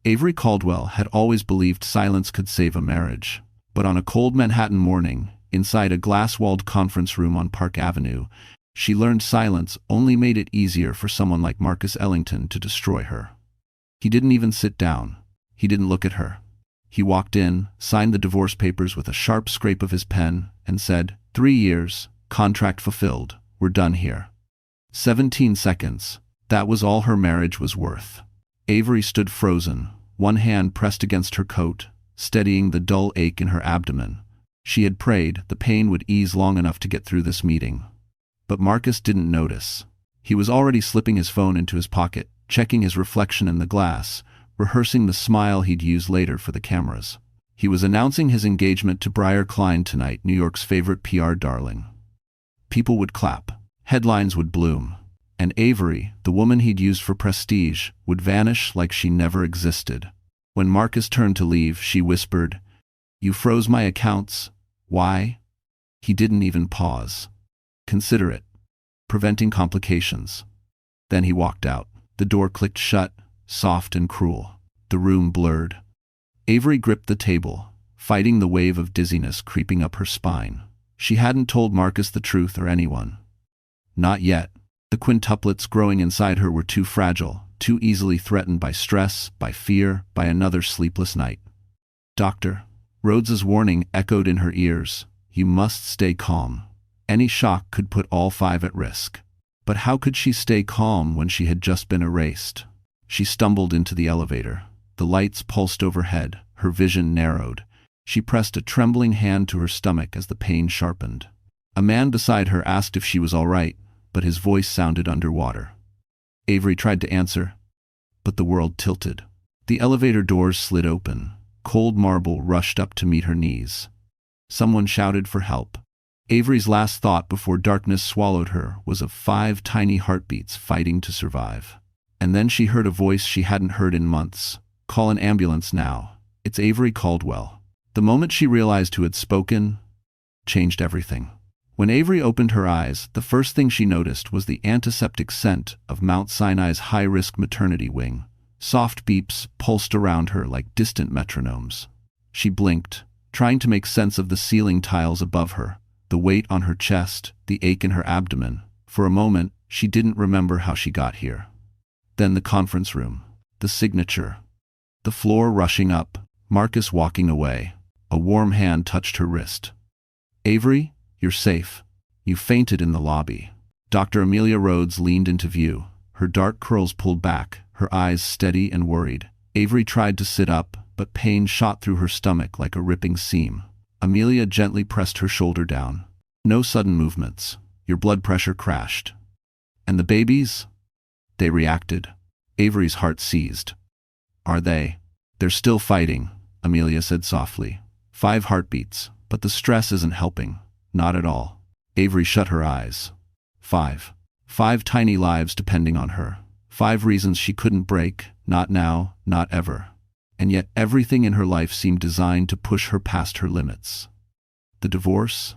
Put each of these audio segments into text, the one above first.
Avery Caldwell had always believed silence could save a marriage. But on a cold Manhattan morning, inside a glass-walled conference room on Park Avenue, she learned silence only made it easier for someone like Marcus Ellington to destroy her. He didn't even sit down. He didn't look at her. He walked in, signed the divorce papers with a sharp scrape of his pen, and said, 3 years, contract fulfilled, we're done here. 17 seconds. That was all her marriage was worth. Avery stood frozen, one hand pressed against her coat, steadying the dull ache in her abdomen. She had prayed the pain would ease long enough to get through this meeting. But Marcus didn't notice. He was already slipping his phone into his pocket, checking his reflection in the glass, rehearsing the smile he'd use later for the cameras. He was announcing his engagement to Briar Klein tonight, New York's favorite PR darling. People would clap. Headlines would bloom. And Avery, the woman he'd used for prestige, would vanish like she never existed. When Marcus turned to leave, she whispered, "You froze my accounts. Why?" He didn't even pause. Consider it. Preventing complications. Then he walked out. The door clicked shut, soft and cruel. The room blurred. Avery gripped the table, fighting the wave of dizziness creeping up her spine. She hadn't told Marcus the truth or anyone. Not yet. The quintuplets growing inside her were too fragile, too easily threatened by stress, by fear, by another sleepless night. Dr. Rhodes's warning echoed in her ears. You must stay calm. Any shock could put all 5 at risk. But how could she stay calm when she had just been erased? She stumbled into the elevator. The lights pulsed overhead, her vision narrowed. She pressed a trembling hand to her stomach as the pain sharpened. A man beside her asked if she was all right, but his voice sounded underwater. Avery tried to answer, but the world tilted. The elevator doors slid open. Cold marble rushed up to meet her knees. Someone shouted for help. Avery's last thought before darkness swallowed her was of 5 tiny heartbeats fighting to survive. And then she heard a voice she hadn't heard in months. Call an ambulance now. It's Avery Caldwell. The moment she realized who had spoken, changed everything. When Avery opened her eyes, the first thing she noticed was the antiseptic scent of Mount Sinai's high-risk maternity wing. Soft beeps pulsed around her like distant metronomes. She blinked, trying to make sense of the ceiling tiles above her, the weight on her chest, the ache in her abdomen. For a moment, she didn't remember how she got here. Then the conference room, the signature, the floor rushing up, Marcus walking away. A warm hand touched her wrist. Avery, you're safe. You fainted in the lobby. Dr. Amelia Rhodes leaned into view, her dark curls pulled back, her eyes steady and worried. Avery tried to sit up, but pain shot through her stomach like a ripping seam. Amelia gently pressed her shoulder down. No sudden movements. Your blood pressure crashed. And the babies? They reacted. Avery's heart seized. Are they? They're still fighting, Amelia said softly. 5 heartbeats, but the stress isn't helping. Not at all. Avery shut her eyes. 5. 5 tiny lives depending on her. 5 reasons she couldn't break, not now, not ever. And yet everything in her life seemed designed to push her past her limits. The divorce,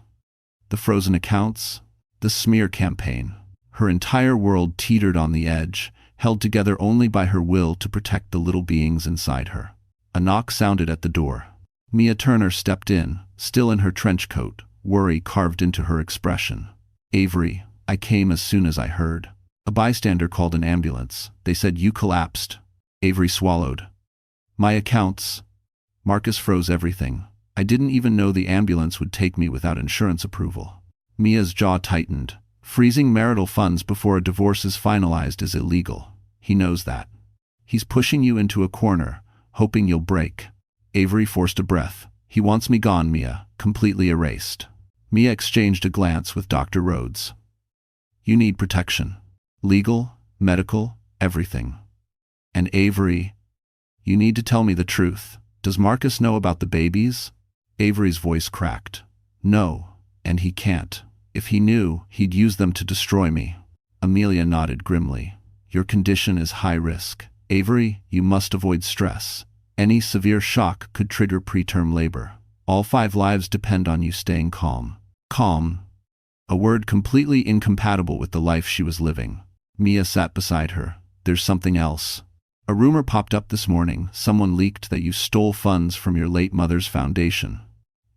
the frozen accounts, the smear campaign. Her entire world teetered on the edge, held together only by her will to protect the little beings inside her. A knock sounded at the door. Mia Turner stepped in, still in her trench coat, worry carved into her expression. Avery, I came as soon as I heard. A bystander called an ambulance. They said you collapsed. Avery swallowed. My accounts. Marcus froze everything. I didn't even know the ambulance would take me without insurance approval. Mia's jaw tightened. Freezing marital funds before a divorce is finalized is illegal. He knows that. He's pushing you into a corner, hoping you'll break. Avery forced a breath. He wants me gone, Mia, completely erased. Mia exchanged a glance with Dr. Rhodes. You need protection. Legal, medical, everything. And Avery, you need to tell me the truth. Does Marcus know about the babies? Avery's voice cracked. No, and he can't. If he knew, he'd use them to destroy me. Amelia nodded grimly. Your condition is high risk. Avery, you must avoid stress. Any severe shock could trigger preterm labor. All 5 lives depend on you staying calm. Calm. A word completely incompatible with the life she was living. Mia sat beside her. There's something else. A rumor popped up this morning. Someone leaked that you stole funds from your late mother's foundation.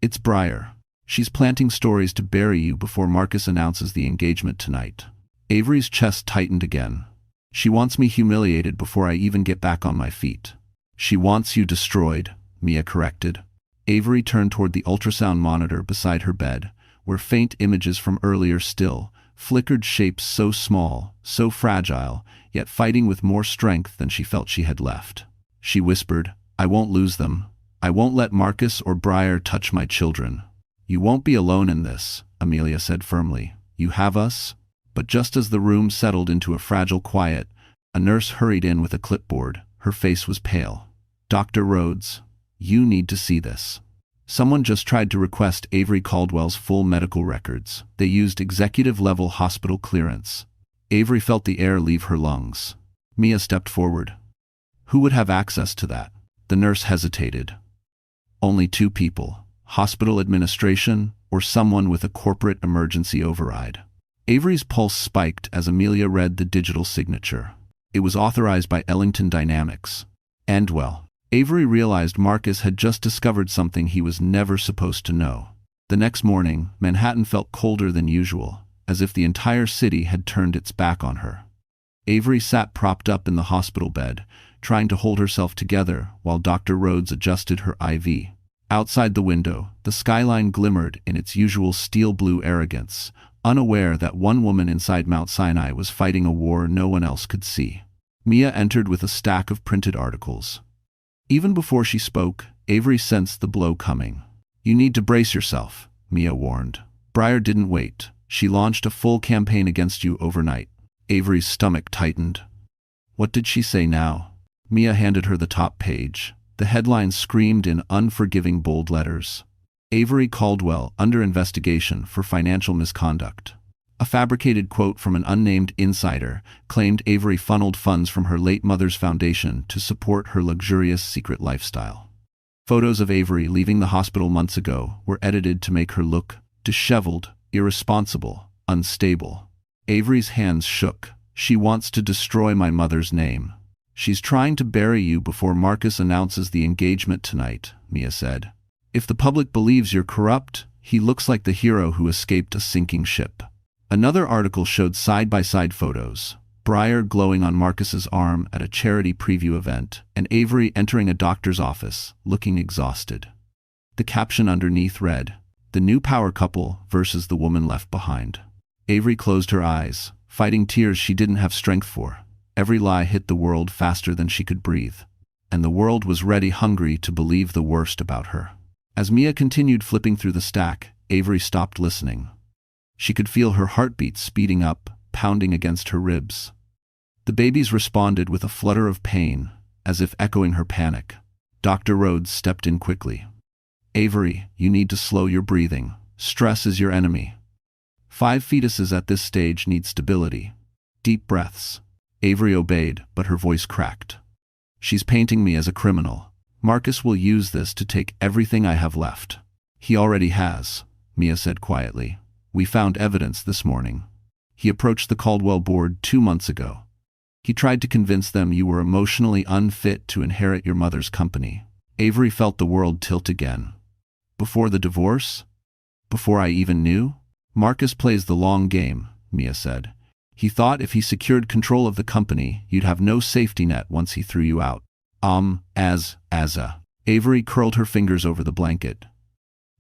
It's Briar. She's planting stories to bury you before Marcus announces the engagement tonight. Avery's chest tightened again. She wants me humiliated before I even get back on my feet. She wants you destroyed, Mia corrected. Avery turned toward the ultrasound monitor beside her bed, where faint images from earlier still flickered, shapes so small, so fragile, yet fighting with more strength than she felt she had left. She whispered, I won't lose them. I won't let Marcus or Briar touch my children. You won't be alone in this, Amelia said firmly. You have us? But just as the room settled into a fragile quiet, a nurse hurried in with a clipboard. Her face was pale. Dr. Rhodes, you need to see this. Someone just tried to request Avery Caldwell's full medical records. They used executive-level hospital clearance. Avery felt the air leave her lungs. Mia stepped forward. Who would have access to that? The nurse hesitated. Only 2 people. Hospital administration or someone with a corporate emergency override. Avery's pulse spiked as Amelia read the digital signature. It was authorized by Ellington Dynamics. Endwell. Avery realized Marcus had just discovered something he was never supposed to know. The next morning, Manhattan felt colder than usual, as if the entire city had turned its back on her. Avery sat propped up in the hospital bed, trying to hold herself together while Dr. Rhodes adjusted her IV. Outside the window, the skyline glimmered in its usual steel-blue arrogance, unaware that one woman inside Mount Sinai was fighting a war no one else could see. Mia entered with a stack of printed articles. Even before she spoke, Avery sensed the blow coming. You need to brace yourself, Mia warned. Briar didn't wait. She launched a full campaign against you overnight. Avery's stomach tightened. What did she say now? Mia handed her the top page. The headline screamed in unforgiving bold letters. Avery Caldwell under investigation for financial misconduct. A fabricated quote from an unnamed insider claimed Avery funneled funds from her late mother's foundation to support her luxurious secret lifestyle. Photos of Avery leaving the hospital months ago were edited to make her look disheveled, irresponsible, unstable. Avery's hands shook. She wants to destroy my mother's name. She's trying to bury you before Marcus announces the engagement tonight, Mia said. If the public believes you're corrupt, he looks like the hero who escaped a sinking ship. Another article showed side-by-side photos. Briar glowing on Marcus's arm at a charity preview event, and Avery entering a doctor's office, looking exhausted. The caption underneath read, "The new power couple versus the woman left behind." Avery closed her eyes, fighting tears she didn't have strength for. Every lie hit the world faster than she could breathe, and the world was ready, hungry to believe the worst about her. As Mia continued flipping through the stack, Avery stopped listening. She could feel her heartbeat speeding up, pounding against her ribs. The babies responded with a flutter of pain, as if echoing her panic. Dr. Rhodes stepped in quickly. "Avery, you need to slow your breathing. Stress is your enemy. 5 fetuses at this stage need stability. Deep breaths." Avery obeyed, but her voice cracked. "She's painting me as a criminal. Marcus will use this to take everything I have left." "He already has," Mia said quietly. "We found evidence this morning. He approached the Caldwell board 2 months ago. He tried to convince them you were emotionally unfit to inherit your mother's company." Avery felt the world tilt again. "Before the divorce? Before I even knew?" "Marcus plays the long game," Mia said. "He thought if he secured control of the company, you'd have no safety net once he threw you out." Avery curled her fingers over the blanket.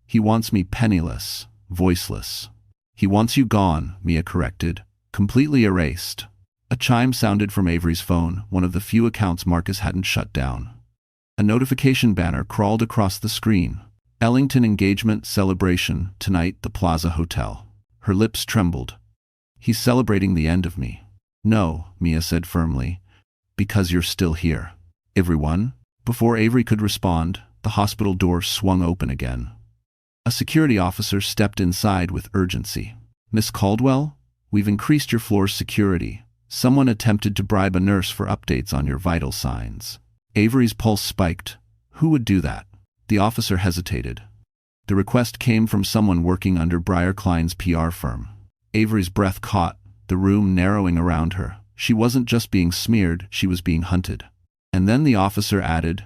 "He wants me penniless, voiceless." "He wants you gone," Mia corrected. "Completely erased." A chime sounded from Avery's phone, one of the few accounts Marcus hadn't shut down. A notification banner crawled across the screen. "Ellington engagement celebration, tonight, the Plaza Hotel." Her lips trembled. "He's celebrating the end of me." "No," Mia said firmly. "Because you're still here." "Everyone?" Before Avery could respond, the hospital door swung open again. A security officer stepped inside with urgency. "Miss Caldwell, we've increased your floor's security. Someone attempted to bribe a nurse for updates on your vital signs." Avery's pulse spiked. Who would do that? The officer hesitated. The request came from someone working under Briar Klein's PR firm. Avery's breath caught, the room narrowing around her. She wasn't just being smeared, she was being hunted. And then the officer added,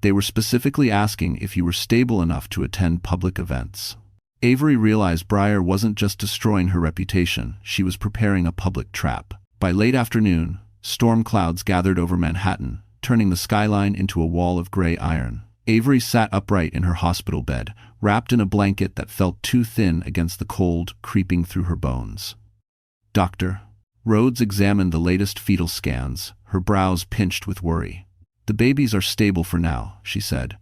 "They were specifically asking if you were stable enough to attend public events." Avery realized Breyer wasn't just destroying her reputation, she was preparing a public trap. By late afternoon, storm clouds gathered over Manhattan, turning the skyline into a wall of gray iron. Avery sat upright in her hospital bed, wrapped in a blanket that felt too thin against the cold creeping through her bones. "Doctor." Rhodes examined the latest fetal scans, her brows pinched with worry. "The babies are stable for now," she said.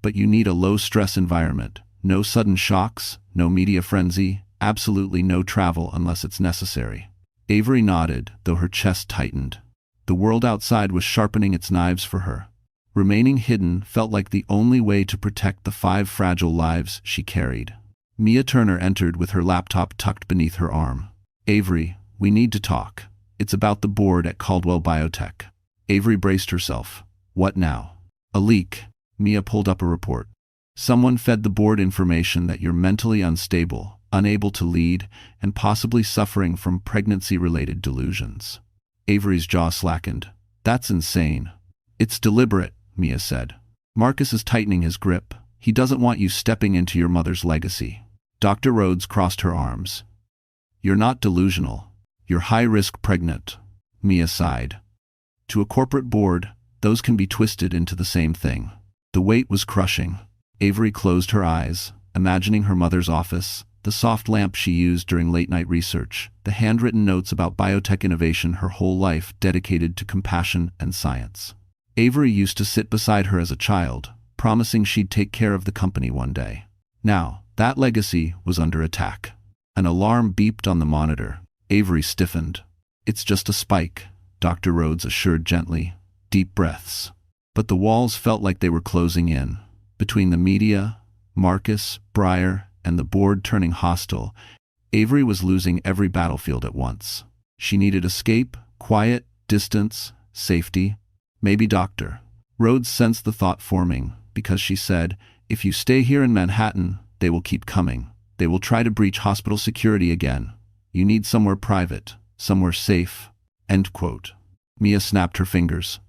"But you need a low-stress environment. No sudden shocks, no media frenzy, absolutely no travel unless it's necessary." Avery nodded, though her chest tightened. The world outside was sharpening its knives for her. Remaining hidden felt like the only way to protect the 5 fragile lives she carried. Mia Turner entered with her laptop tucked beneath her arm. "Avery, we need to talk. It's about the board at Caldwell Biotech." Avery braced herself. "What now?" "A leak." Mia pulled up a report. "Someone fed the board information that you're mentally unstable, unable to lead, and possibly suffering from pregnancy-related delusions." Avery's jaw slackened. "That's insane." "It's deliberate," Mia said. "Marcus is tightening his grip. He doesn't want you stepping into your mother's legacy." Dr. Rhodes crossed her arms. "You're not delusional. You're high-risk pregnant." Mia sighed. To a corporate board, those can be twisted into the same thing. The weight was crushing. Avery closed her eyes, imagining her mother's office, the soft lamp she used during late-night research, the handwritten notes about biotech innovation her whole life dedicated to compassion and science. Avery used to sit beside her as a child, promising she'd take care of the company one day. Now, that legacy was under attack. An alarm beeped on the monitor. Avery stiffened. "It's just a spike," Dr. Rhodes assured gently. "Deep breaths." But the walls felt like they were closing in. Between the media, Marcus, Breyer, and the board turning hostile, Avery was losing every battlefield at once. She needed escape, quiet, distance, safety. Maybe Dr. Rhodes sensed the thought forming, because she said, "If you stay here in Manhattan, they will keep coming. They will try to breach hospital security again. You need somewhere private, somewhere safe." End quote. Mia snapped her fingers.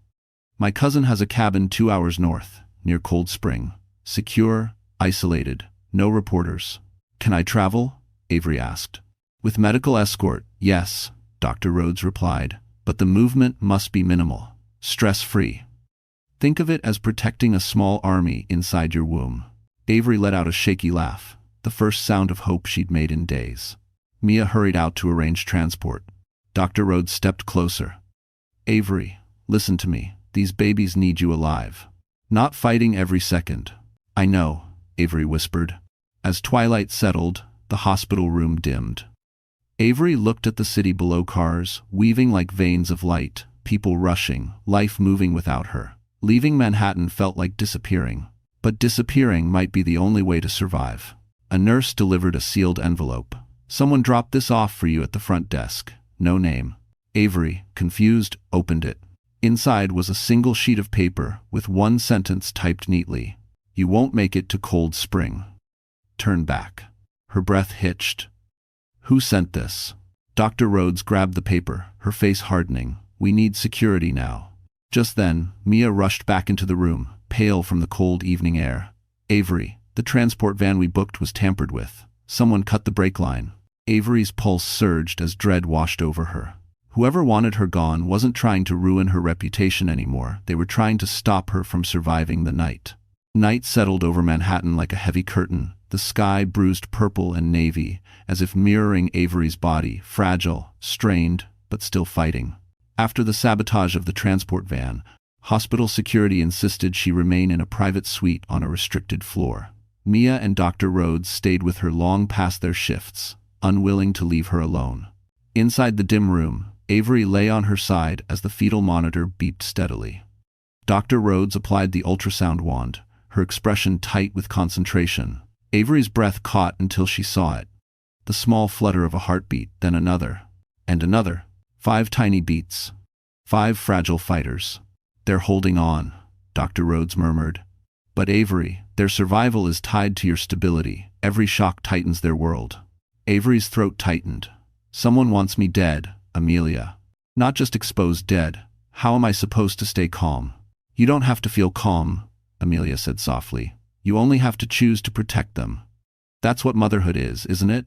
"My cousin has a cabin 2 hours north, near Cold Spring. Secure, isolated, no reporters." "Can I travel?" Avery asked. "With medical escort, yes," Dr. Rhodes replied, "but the movement must be minimal, stress-free. Think of it as protecting a small army inside your womb." Avery let out a shaky laugh, the first sound of hope she'd made in days. Mia hurried out to arrange transport. Dr. Rhodes stepped closer. "Avery, listen to me. These babies need you alive. Not fighting every second." "I know," Avery whispered. As twilight settled, the hospital room dimmed. Avery looked at the city below, cars, weaving like veins of light, people rushing, life moving without her. Leaving Manhattan felt like disappearing. But disappearing might be the only way to survive. A nurse delivered a sealed envelope. "Someone dropped this off for you at the front desk. No name." Avery, confused, opened it. Inside was a single sheet of paper with one sentence typed neatly. "You won't make it to Cold Spring. Turn back." Her breath hitched. "Who sent this?" Dr. Rhodes grabbed the paper, her face hardening. "We need security now." Just then, Mia rushed back into the room, pale from the cold evening air. "Avery, the transport van we booked was tampered with. Someone cut the brake line." Avery's pulse surged as dread washed over her. Whoever wanted her gone wasn't trying to ruin her reputation anymore. They were trying to stop her from surviving the night. Night settled over Manhattan like a heavy curtain, the sky bruised purple and navy, as if mirroring Avery's body, fragile, strained, but still fighting. After the sabotage of the transport van, hospital security insisted she remain in a private suite on a restricted floor. Mia and Dr. Rhodes stayed with her long past their shifts, unwilling to leave her alone. Inside the dim room, Avery lay on her side as the fetal monitor beeped steadily. Dr. Rhodes applied the ultrasound wand, her expression tight with concentration. Avery's breath caught until she saw it. The small flutter of a heartbeat, then another. And another. 5 tiny beats. 5 fragile fighters. "They're holding on," Dr. Rhodes murmured. "But Avery, their survival is tied to your stability. Every shock tightens their world." Avery's throat tightened. "Someone wants me dead, Amelia. Not just exposed dead. How am I supposed to stay calm?" You don't have to feel calm, Amelia said softly. You only have to choose to protect them. That's what motherhood is, isn't it?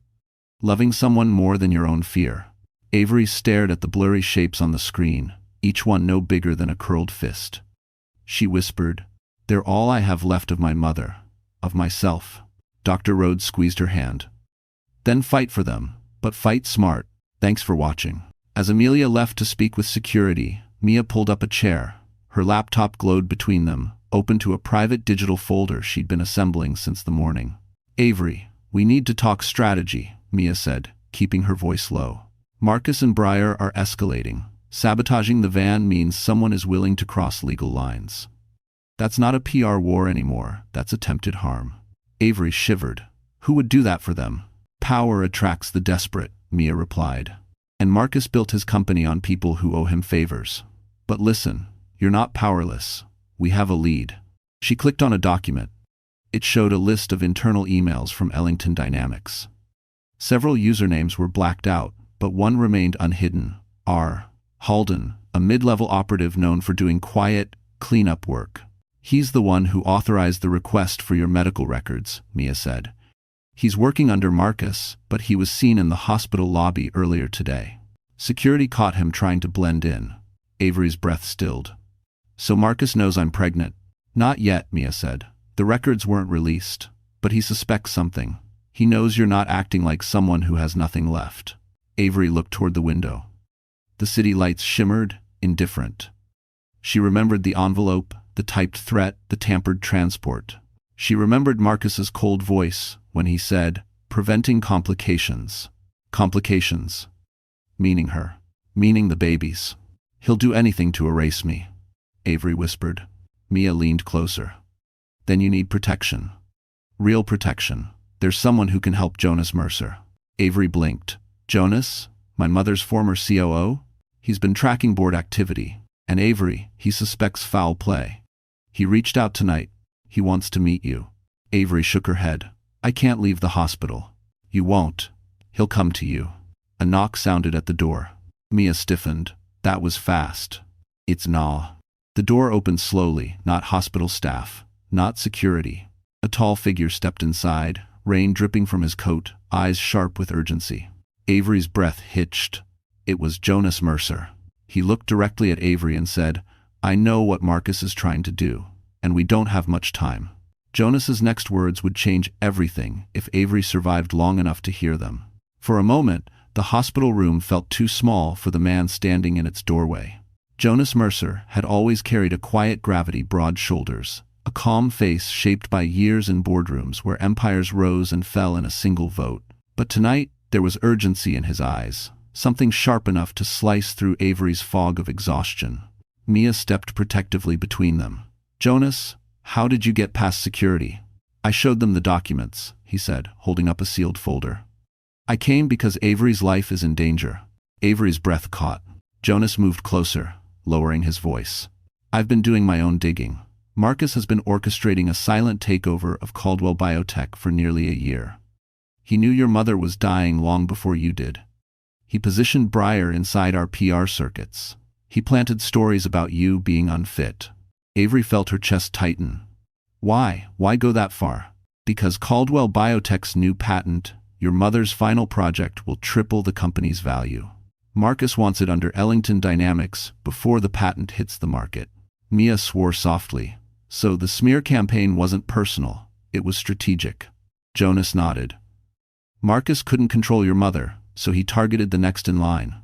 Loving someone more than your own fear. Avery stared at the blurry shapes on the screen, each one no bigger than a curled fist. She whispered, "They're all I have left of my mother, of myself." Dr. Rhodes squeezed her hand. "Then fight for them, but fight smart. Thanks for watching." As Amelia left to speak with security, Mia pulled up a chair. Her laptop glowed between them, open to a private digital folder she'd been assembling since the morning. "Avery, we need to talk strategy," Mia said, keeping her voice low. "Marcus and Breyer are escalating. Sabotaging the van means someone is willing to cross legal lines. That's not a PR war anymore, that's attempted harm." Avery shivered. "Who would do that for them?" "Power attracts the desperate," Mia replied. "And Marcus built his company on people who owe him favors. But listen, you're not powerless. We have a lead." She clicked on a document. It showed a list of internal emails from Ellington Dynamics. Several usernames were blacked out, but one remained unhidden. R. Halden, a mid-level operative known for doing quiet, cleanup work. "He's the one who authorized the request for your medical records," Mia said. "He's working under Marcus, but he was seen in the hospital lobby earlier today. Security caught him trying to blend in." Avery's breath stilled. "So Marcus knows I'm pregnant?" "Not yet," Mia said. "The records weren't released, but he suspects something. He knows you're not acting like someone who has nothing left." Avery looked toward the window. The city lights shimmered, indifferent. She remembered the envelope, the typed threat, the tampered transport. She remembered Marcus's cold voice when he said, "Preventing complications." Complications. Meaning her. Meaning the babies. "He'll do anything to erase me," Avery whispered. Mia leaned closer. "Then you need protection. Real protection. There's someone who can help Jonas Mercer." Avery blinked. "Jonas? My mother's former COO? He's been tracking board activity. And Avery, he suspects foul play. He reached out tonight. He wants to meet you." Avery shook her head. "I can't leave the hospital." "You won't. He'll come to you." A knock sounded at the door. Mia stiffened. That was fast. "It's Nah." The door opened slowly, not hospital staff, not security. A tall figure stepped inside, rain dripping from his coat, eyes sharp with urgency. Avery's breath hitched. It was Jonas Mercer. He looked directly at Avery and said, "I know what Marcus is trying to do, and we don't have much time." Jonas's next words would change everything if Avery survived long enough to hear them. For a moment, the hospital room felt too small for the man standing in its doorway. Jonas Mercer had always carried a quiet gravity, broad shoulders, a calm face shaped by years in boardrooms where empires rose and fell in a single vote. But tonight, there was urgency in his eyes, something sharp enough to slice through Avery's fog of exhaustion. Mia stepped protectively between them. "Jonas, how did you get past security?" "I showed them the documents," he said, holding up a sealed folder. "I came because Avery's life is in danger." Avery's breath caught. Jonas moved closer, lowering his voice. "I've been doing my own digging. Marcus has been orchestrating a silent takeover of Caldwell Biotech for nearly a year. He knew your mother was dying long before you did. He positioned Breyer inside our PR circuits. He planted stories about you being unfit." Avery felt her chest tighten. "Why? Why go that far?" "Because Caldwell Biotech's new patent, your mother's final project, will triple the company's value. Marcus wants it under Ellington Dynamics before the patent hits the market." Mia swore softly. "So the smear campaign wasn't personal, it was strategic." Jonas nodded. "Marcus couldn't control your mother, so he targeted the next in line.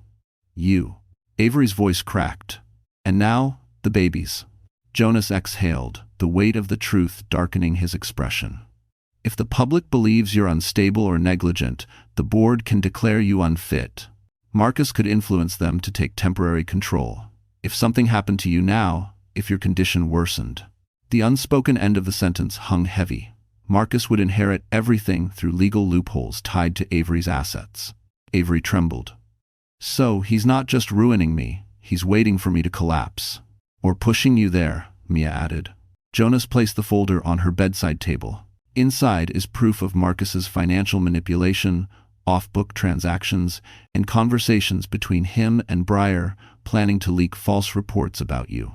You." Avery's voice cracked. "And now, the babies." Jonas exhaled, the weight of the truth darkening his expression. "If the public believes you're unstable or negligent, the board can declare you unfit. Marcus could influence them to take temporary control. If something happened to you now, if your condition worsened." The unspoken end of the sentence hung heavy. Marcus would inherit everything through legal loopholes tied to Avery's assets. Avery trembled. "So he's not just ruining me, he's waiting for me to collapse." "Or pushing you there," Mia added. Jonas placed the folder on her bedside table. Inside is proof of Marcus's financial manipulation, off-book transactions, and conversations between him and Breyer planning to leak false reports about you.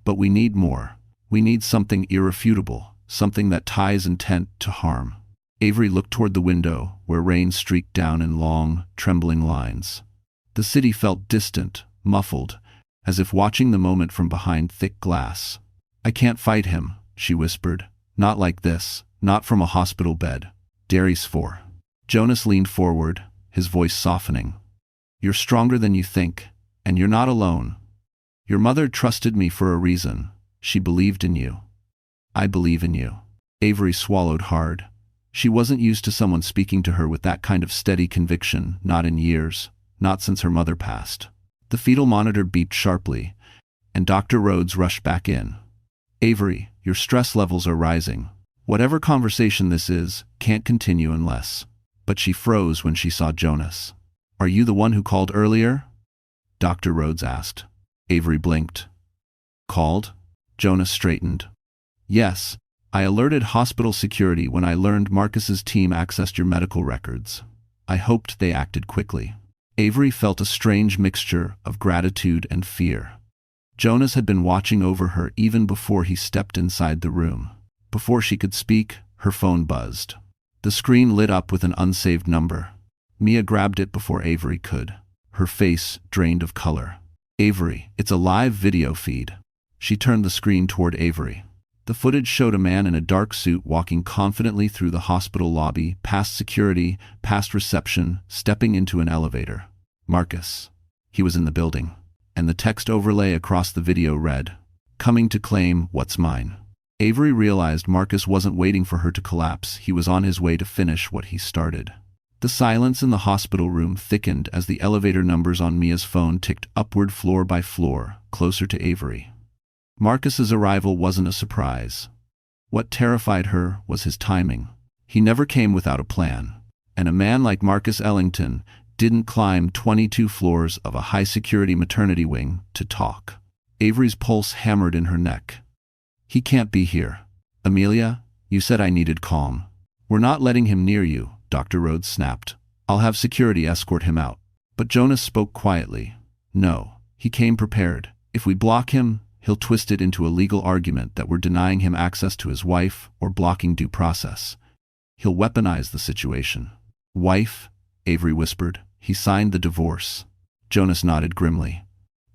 But we need more. We need something irrefutable, something that ties intent to harm. Avery looked toward the window, where rain streaked down in long, trembling lines. The city felt distant, muffled, as if watching the moment from behind thick glass. "I can't fight him," she whispered. "Not like this, not from a hospital bed. Darius 4. Jonas leaned forward, his voice softening. "You're stronger than you think, and you're not alone. Your mother trusted me for a reason. She believed in you. I believe in you." Avery swallowed hard. She wasn't used to someone speaking to her with that kind of steady conviction, not in years, not since her mother passed. The fetal monitor beeped sharply, and Dr. Rhodes rushed back in. "Avery, your stress levels are rising. Whatever conversation this is, can't continue unless..." But she froze when she saw Jonas. "Are you the one who called earlier?" Dr. Rhodes asked. Avery blinked. "Called?" Jonas straightened. "Yes. I alerted hospital security when I learned Marcus's team accessed your medical records. I hoped they acted quickly." Avery felt a strange mixture of gratitude and fear. Jonas had been watching over her even before he stepped inside the room. Before she could speak, her phone buzzed. The screen lit up with an unsaved number. Mia grabbed it before Avery could, her face drained of color. "Avery, it's a live video feed." She turned the screen toward Avery. The footage showed a man in a dark suit walking confidently through the hospital lobby, past security, past reception, stepping into an elevator. Marcus. He was in the building. And the text overlay across the video read, "Coming to claim what's mine." Avery realized Marcus wasn't waiting for her to collapse. He was on his way to finish what he started. The silence in the hospital room thickened as the elevator numbers on Mia's phone ticked upward floor by floor, closer to Avery. Marcus's arrival wasn't a surprise. What terrified her was his timing. He never came without a plan. And a man like Marcus Ellington didn't climb 22 floors of a high-security maternity wing to talk. Avery's pulse hammered in her neck. "He can't be here. Amelia, you said I needed calm." "We're not letting him near you," Dr. Rhodes snapped. "I'll have security escort him out." But Jonas spoke quietly. "No, he came prepared. If we block him, he'll twist it into a legal argument that we're denying him access to his wife or blocking due process. He'll weaponize the situation." "Wife?" Avery whispered. "He signed the divorce." Jonas nodded grimly.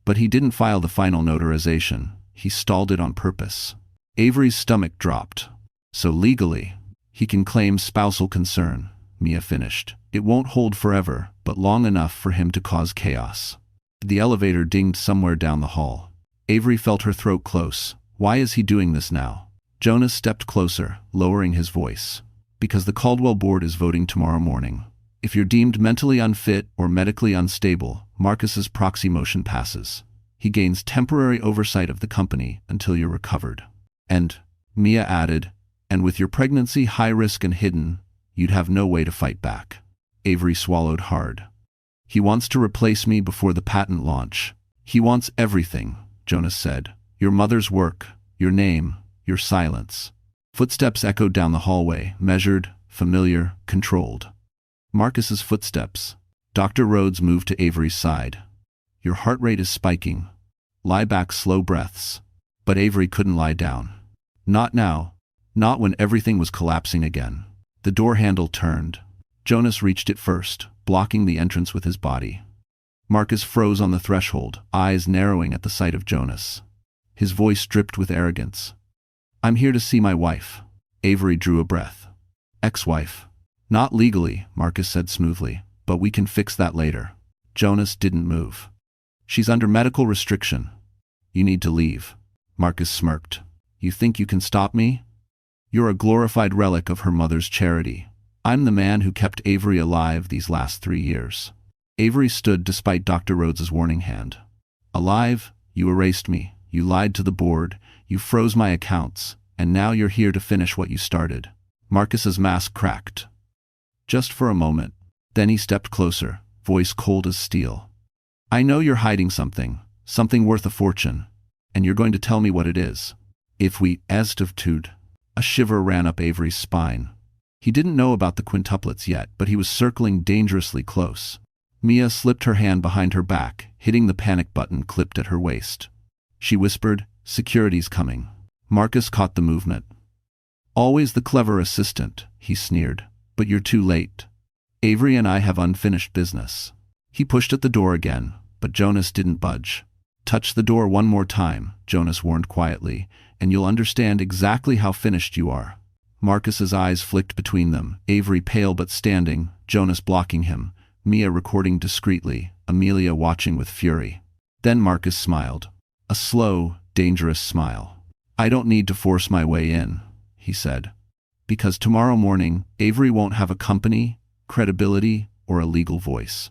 "But he didn't file the final notarization. He stalled it on purpose." Avery's stomach dropped. "So legally, he can claim spousal concern," Mia finished. "It won't hold forever, but long enough for him to cause chaos." The elevator dinged somewhere down the hall. Avery felt her throat close. Why is he doing this now? Jonas stepped closer, lowering his voice. "Because the Caldwell board is voting tomorrow morning. If you're deemed mentally unfit or medically unstable, Marcus's proxy motion passes. He gains temporary oversight of the company until you're recovered. And," Mia added, "and with your pregnancy high risk and hidden, you'd have no way to fight back." Avery swallowed hard. "He wants to replace me before the patent launch. He wants everything," Jonas said. "Your mother's work, your name, your silence." Footsteps echoed down the hallway, measured, familiar, controlled. Marcus's footsteps. Dr. Rhodes moved to Avery's side. "Your heart rate is spiking. Lie back, slow breaths." But Avery couldn't lie down. Not now. Not when everything was collapsing again. The door handle turned. Jonas reached it first, blocking the entrance with his body. Marcus froze on the threshold, eyes narrowing at the sight of Jonas. His voice dripped with arrogance. "I'm here to see my wife." Avery drew a breath. "Ex-wife." "Not legally," Marcus said smoothly, "but we can fix that later." Jonas didn't move. "She's under medical restriction. You need to leave." Marcus smirked. "You think you can stop me? You're a glorified relic of her mother's charity. I'm the man who kept Avery alive these last 3 years." Avery stood despite Dr. Rhodes's warning hand. "Alive? You erased me. You lied to the board. You froze my accounts. And now you're here to finish what you started." Marcus's mask cracked. Just for a moment. Then he stepped closer, voice cold as steel. "I know you're hiding something worth a fortune. And you're going to tell me what it is. If we estavtude." A shiver ran up Avery's spine. He didn't know about the quintuplets yet, but he was circling dangerously close. Mia slipped her hand behind her back, hitting the panic button clipped at her waist. She whispered, Security's coming. Marcus caught the movement. Always the clever assistant, he sneered. But you're too late. Avery and I have unfinished business. He pushed at the door again, but Jonas didn't budge. Touch the door one more time, Jonas warned quietly, and you'll understand exactly how finished you are. Marcus's eyes flicked between them, Avery pale but standing, Jonas blocking him, Mia recording discreetly, Amelia watching with fury. Then Marcus smiled. A slow, dangerous smile. I don't need to force my way in, he said. Because tomorrow morning, Avery won't have a company, credibility, or a legal voice.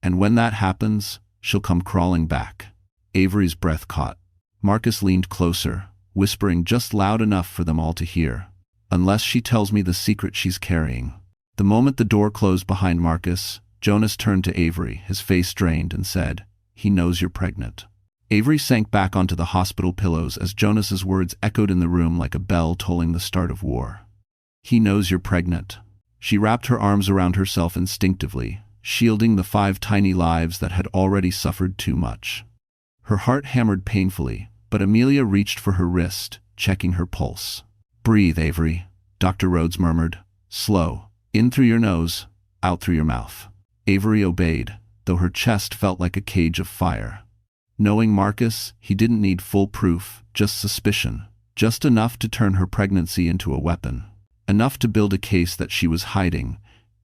And when that happens, she'll come crawling back. Avery's breath caught. Marcus leaned closer, whispering just loud enough for them all to hear. Unless she tells me the secret she's carrying. The moment the door closed behind Marcus, Jonas turned to Avery, his face drained, and said, "He knows you're pregnant." Avery sank back onto the hospital pillows as Jonas's words echoed in the room like a bell tolling the start of war. "He knows you're pregnant." She wrapped her arms around herself instinctively, shielding the 5 tiny lives that had already suffered too much. Her heart hammered painfully, but Amelia reached for her wrist, checking her pulse. "Breathe, Avery," Dr. Rhodes murmured. "Slow. In through your nose, out through your mouth." Avery obeyed, though her chest felt like a cage of fire. Knowing Marcus, he didn't need full proof, just suspicion. Just enough to turn her pregnancy into a weapon. Enough to build a case that she was hiding,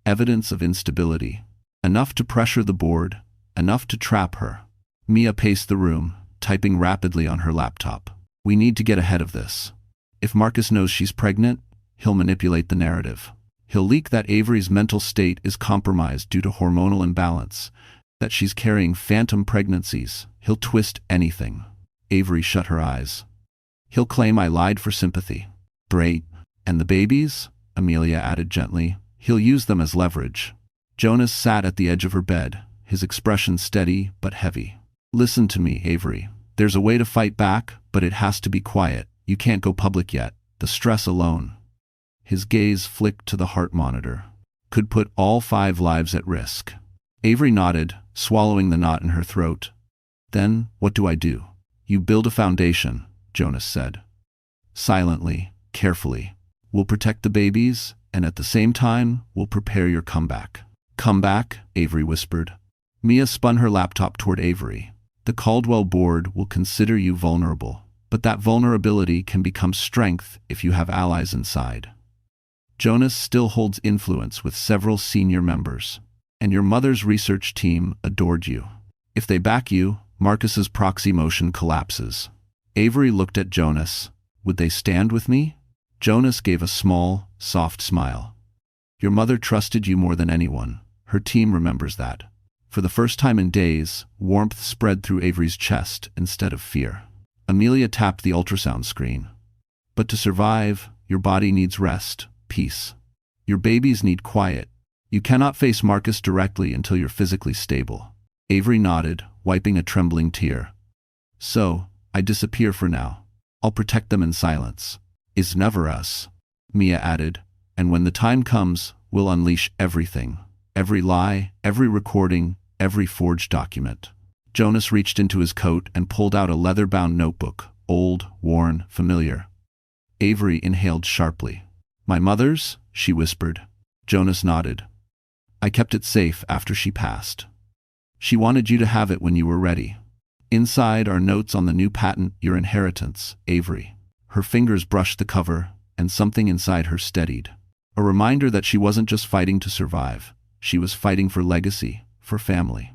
evidence of instability. Enough to pressure the board, enough to trap her. Mia paced the room, typing rapidly on her laptop. "We need to get ahead of this. If Marcus knows she's pregnant, he'll manipulate the narrative. He'll leak that Avery's mental state is compromised due to hormonal imbalance, that she's carrying phantom pregnancies. He'll twist anything." Avery shut her eyes. "He'll claim I lied for sympathy." "Great. And the babies?" Amelia added gently. "He'll use them as leverage." Jonas sat at the edge of her bed, his expression steady but heavy. "Listen to me, Avery. There's a way to fight back, but it has to be quiet. You can't go public yet. The stress alone." His gaze flicked to the heart monitor. "Could put all 5 lives at risk." Avery nodded, swallowing the knot in her throat. "Then, what do I do?" "You build a foundation," Jonas said. "Silently, carefully. We'll protect the babies, and at the same time, we'll prepare your comeback." "Comeback?" Avery whispered. Mia spun her laptop toward Avery. "The Caldwell board will consider you vulnerable, but that vulnerability can become strength if you have allies inside. Jonas still holds influence with several senior members, and your mother's research team adored you. If they back you, Marcus's proxy motion collapses." Avery looked at Jonas. "Would they stand with me?" Jonas gave a small, soft smile. "Your mother trusted you more than anyone. Her team remembers that." For the first time in days, warmth spread through Avery's chest instead of fear. Amelia tapped the ultrasound screen. "But to survive, your body needs rest, peace. Your babies need quiet. You cannot face Marcus directly until you're physically stable." Avery nodded, wiping a trembling tear. "So, I disappear for now. I'll protect them in silence." "Is never us," Mia added, "and when the time comes, we'll unleash everything. Every lie, every recording, every forged document." Jonas reached into his coat and pulled out a leather-bound notebook, old, worn, familiar. Avery inhaled sharply. "My mother's?" she whispered. Jonas nodded. "I kept it safe after she passed. She wanted you to have it when you were ready. Inside are notes on the new patent, your inheritance, Avery." Her fingers brushed the cover, and something inside her steadied. A reminder that she wasn't just fighting to survive. She was fighting for legacy, for family.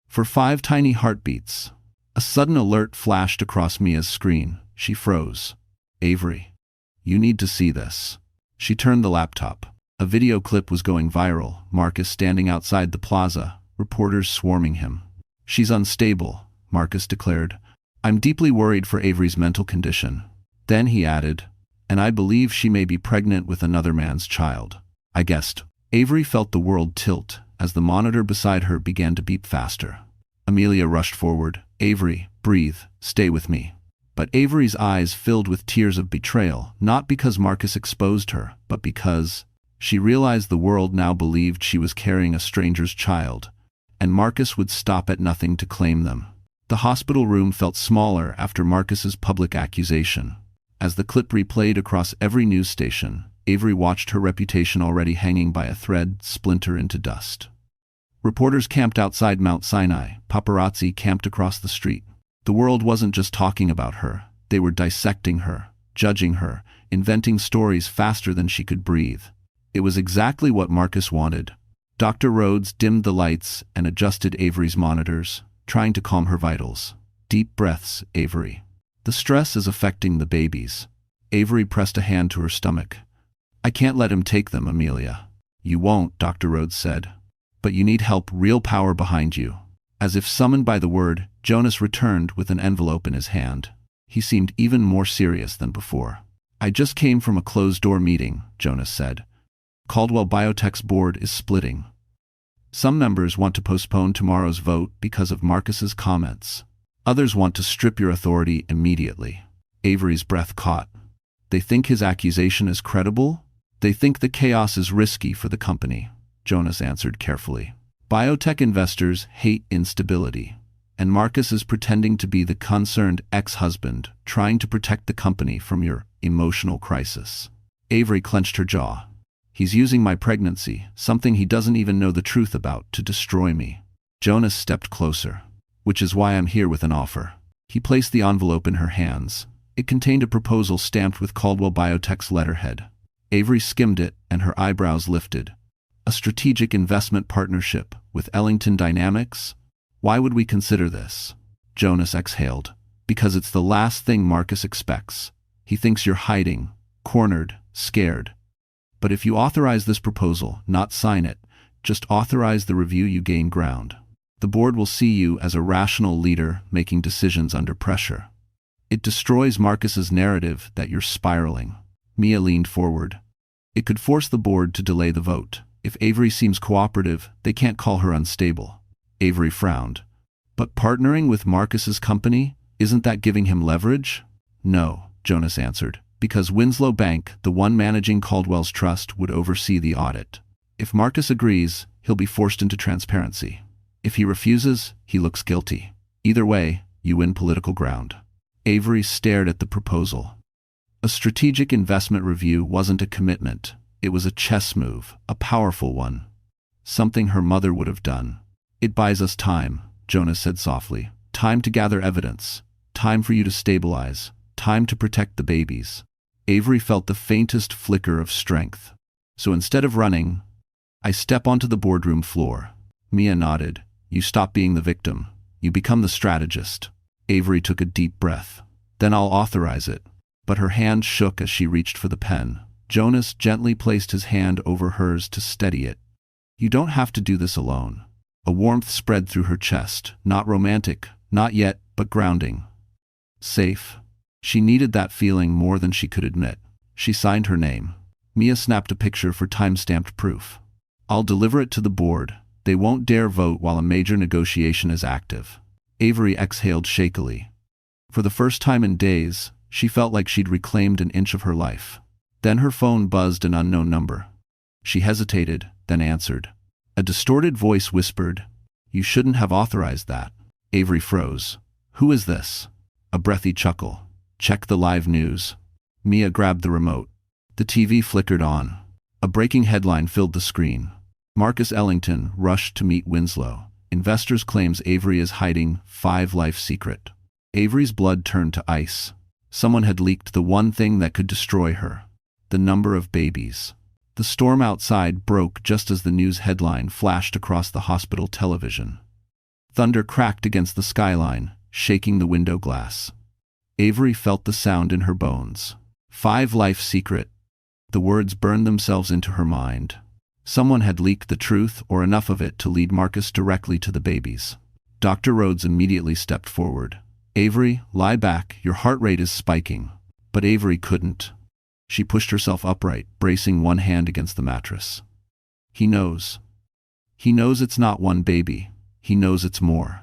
For 5 tiny heartbeats. A sudden alert flashed across Mia's screen. She froze. "Avery, you need to see this." She turned the laptop. A video clip was going viral, Marcus standing outside the plaza, reporters swarming him. "She's unstable," Marcus declared. "I'm deeply worried for Avery's mental condition." Then he added, "And I believe she may be pregnant with another man's child." I guessed. Avery felt the world tilt as the monitor beside her began to beep faster. Amelia rushed forward. "Avery, breathe, stay with me." But Avery's eyes filled with tears of betrayal, not because Marcus exposed her, but because she realized the world now believed she was carrying a stranger's child, and Marcus would stop at nothing to claim them. The hospital room felt smaller after Marcus's public accusation. As the clip replayed across every news station, Avery watched her reputation already hanging by a thread splinter into dust. Reporters camped outside Mount Sinai, paparazzi camped across the street. The world wasn't just talking about her, they were dissecting her, judging her, inventing stories faster than she could breathe. It was exactly what Marcus wanted. Dr. Rhodes dimmed the lights and adjusted Avery's monitors, trying to calm her vitals. Deep breaths, Avery. The stress is affecting the babies. Avery pressed a hand to her stomach. I can't let him take them, Amelia. You won't, Dr. Rhodes said. But you need help, real power behind you. As if summoned by the word, Jonas returned with an envelope in his hand. He seemed even more serious than before. I just came from a closed-door meeting, Jonas said. Caldwell Biotech's board is splitting. Some members want to postpone tomorrow's vote because of Marcus's comments. Others want to strip your authority immediately. Avery's breath caught. They think his accusation is credible? They think the chaos is risky for the company, Jonas answered carefully. Biotech investors hate instability, and Marcus is pretending to be the concerned ex-husband, trying to protect the company from your emotional crisis. Avery clenched her jaw. He's using my pregnancy, something he doesn't even know the truth about, to destroy me. Jonas stepped closer. Which is why I'm here with an offer. He placed the envelope in her hands. It contained a proposal stamped with Caldwell Biotech's letterhead. Avery skimmed it, and her eyebrows lifted. A strategic investment partnership with Ellington Dynamics? Why would we consider this? Jonas exhaled. Because it's the last thing Marcus expects. He thinks you're hiding, cornered, scared. But if you authorize this proposal, not sign it, just authorize the review, you gain ground. The board will see you as a rational leader making decisions under pressure. It destroys Marcus's narrative that you're spiraling. Mia leaned forward. It could force the board to delay the vote. If Avery seems cooperative, they can't call her unstable. Avery frowned. But partnering with Marcus's company, isn't that giving him leverage? No, Jonas answered. Because Winslow Bank, the one managing Caldwell's trust, would oversee the audit. If Marcus agrees, he'll be forced into transparency. If he refuses, he looks guilty. Either way, you win political ground. Avery stared at the proposal. A strategic investment review wasn't a commitment. It was a chess move, a powerful one. Something her mother would have done. It buys us time, Jonas said softly. Time to gather evidence. Time for you to stabilize. Time to protect the babies. Avery felt the faintest flicker of strength. So instead of running, I step onto the boardroom floor. Mia nodded. You stop being the victim. You become the strategist. Avery took a deep breath. Then I'll authorize it. But her hand shook as she reached for the pen. Jonas gently placed his hand over hers to steady it. You don't have to do this alone. A warmth spread through her chest. Not romantic, not yet, but grounding. Safe. She needed that feeling more than she could admit. She signed her name. Mia snapped a picture for time-stamped proof. I'll deliver it to the board. They won't dare vote while a major negotiation is active. Avery exhaled shakily. For the first time in days, she felt like she'd reclaimed an inch of her life. Then her phone buzzed an unknown number. She hesitated, then answered. A distorted voice whispered, You shouldn't have authorized that. Avery froze. Who is this? A breathy chuckle. Check the live news. Mia grabbed the remote. The TV flickered on. A breaking headline filled the screen. Marcus Ellington rushed to meet Winslow. Investors claims Avery is hiding 5 life secret. Avery's blood turned to ice. Someone had leaked the one thing that could destroy her. The number of babies. The storm outside broke just as the news headline flashed across the hospital television. Thunder cracked against the skyline, shaking the window glass. Avery felt the sound in her bones. 5 life secret. The words burned themselves into her mind. Someone had leaked the truth or enough of it to lead Marcus directly to the babies. Dr. Rhodes immediately stepped forward. Avery, lie back, your heart rate is spiking. But Avery couldn't. She pushed herself upright, bracing one hand against the mattress. He knows. He knows it's not 1 baby. He knows it's more.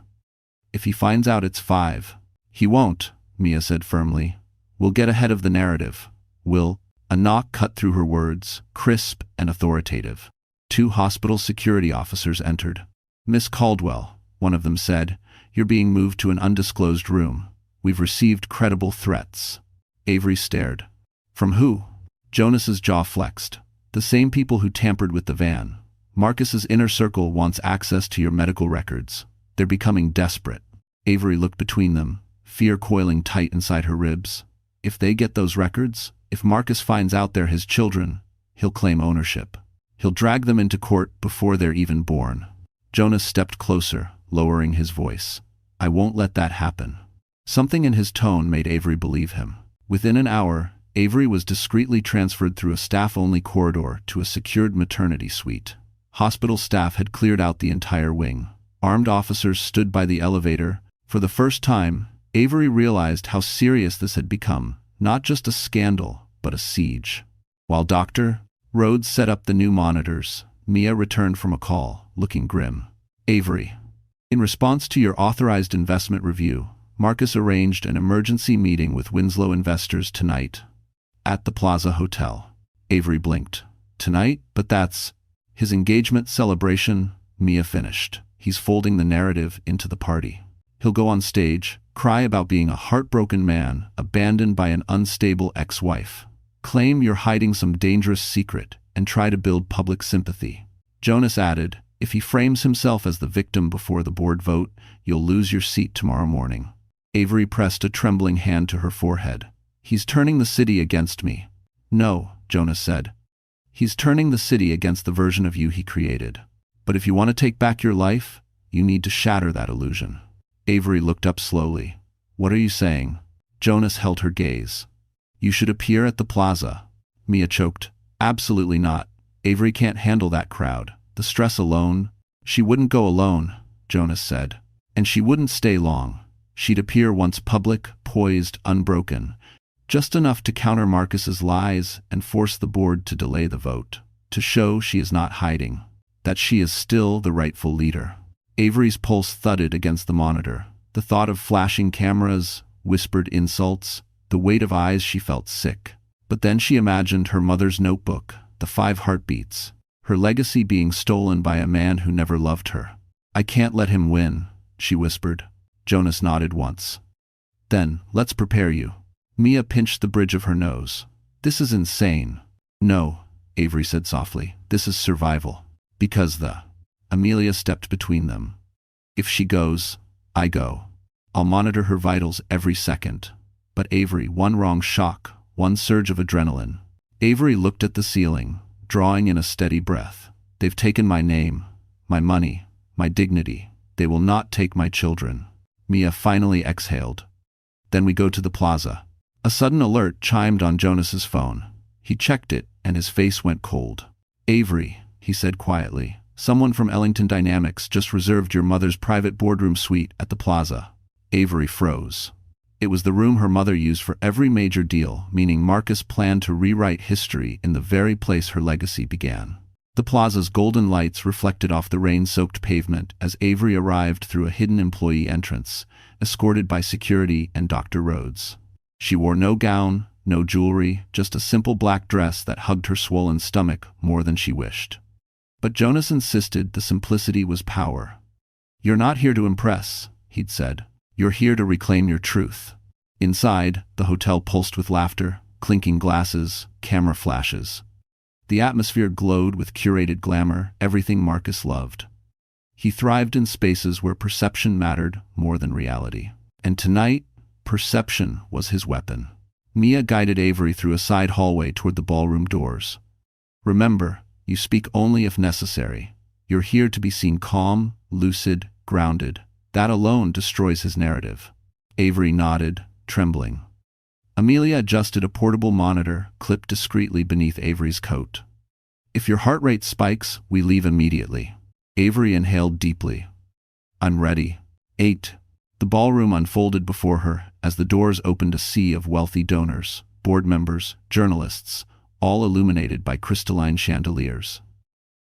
If he finds out it's 5, he won't, Mia said firmly. We'll get ahead of the narrative. We'll. A knock cut through her words, crisp and authoritative. 2 hospital security officers entered. Miss Caldwell, one of them said, You're being moved to an undisclosed room. We've received credible threats." Avery stared. "From who?" Jonas's jaw flexed. "The same people who tampered with the van. Marcus's inner circle wants access to your medical records. They're becoming desperate." Avery looked between them, fear coiling tight inside her ribs. If they get those records, if Marcus finds out they're his children, he'll claim ownership. He'll drag them into court before they're even born. Jonas stepped closer, lowering his voice. "I won't let that happen." Something in his tone made Avery believe him. Within an hour, Avery was discreetly transferred through a staff-only corridor to a secured maternity suite. Hospital staff had cleared out the entire wing. Armed officers stood by the elevator. For the first time, Avery realized how serious this had become, not just a scandal, but a siege. While Dr. Rhodes set up the new monitors, Mia returned from a call, looking grim. "Avery, in response to your authorized investment review, Marcus arranged an emergency meeting with Winslow investors tonight at the Plaza Hotel." Avery blinked. "Tonight? But that's his engagement celebration," Mia finished. "He's folding the narrative into the party. He'll go on stage, cry about being a heartbroken man abandoned by an unstable ex-wife, claim you're hiding some dangerous secret, and try to build public sympathy." Jonas added, "If he frames himself as the victim before the board vote, you'll lose your seat tomorrow morning." Avery pressed a trembling hand to her forehead. "He's turning the city against me." "No," Jonas said. "He's turning the city against the version of you he created. But if you want to take back your life, you need to shatter that illusion." Avery looked up slowly. "What are you saying?" Jonas held her gaze. "You should appear at the plaza." Mia choked. "Absolutely not. Avery can't handle that crowd. The stress alone." "She wouldn't go alone," Jonas said. "And she wouldn't stay long. She'd appear once public, poised, unbroken, just enough to counter Marcus's lies and force the board to delay the vote, to show she is not hiding, that she is still the rightful leader." Avery's pulse thudded against the monitor. The thought of flashing cameras, whispered insults, the weight of eyes, she felt sick. But then she imagined her mother's notebook, the 5 heartbeats, her legacy being stolen by a man who never loved her. "I can't let him win," she whispered. Jonas nodded once. "Then, let's prepare you." Mia pinched the bridge of her nose. "This is insane." "No," Avery said softly. "This is survival." "Because Amelia stepped between them. "If she goes, I go. I'll monitor her vitals every second." But Avery, one wrong shock, one surge of adrenaline. Avery looked at the ceiling, drawing in a steady breath. "They've taken my name, my money, my dignity. They will not take my children." Mia finally exhaled. "Then we go to the plaza." A sudden alert chimed on Jonas's phone. He checked it, and his face went cold. "Avery," he said quietly, "someone from Ellington Dynamics just reserved your mother's private boardroom suite at the plaza." Avery froze. It was the room her mother used for every major deal, meaning Marcus planned to rewrite history in the very place her legacy began. The plaza's golden lights reflected off the rain-soaked pavement as Avery arrived through a hidden employee entrance, escorted by security and Dr. Rhodes. She wore no gown, no jewelry, just a simple black dress that hugged her swollen stomach more than she wished. But Jonas insisted the simplicity was power. "You're not here to impress," he'd said. "You're here to reclaim your truth." Inside, the hotel pulsed with laughter, clinking glasses, camera flashes. The atmosphere glowed with curated glamour, everything Marcus loved. He thrived in spaces where perception mattered more than reality. And tonight, perception was his weapon. Mia guided Avery through a side hallway toward the ballroom doors. "Remember, you speak only if necessary. You're here to be seen calm, lucid, grounded. That alone destroys his narrative." Avery nodded, trembling. Amelia adjusted a portable monitor, clipped discreetly beneath Avery's coat. "If your heart rate spikes, we leave immediately." Avery inhaled deeply. "I'm ready." 8. The ballroom unfolded before her as the doors opened a sea of wealthy donors, board members, journalists, all illuminated by crystalline chandeliers.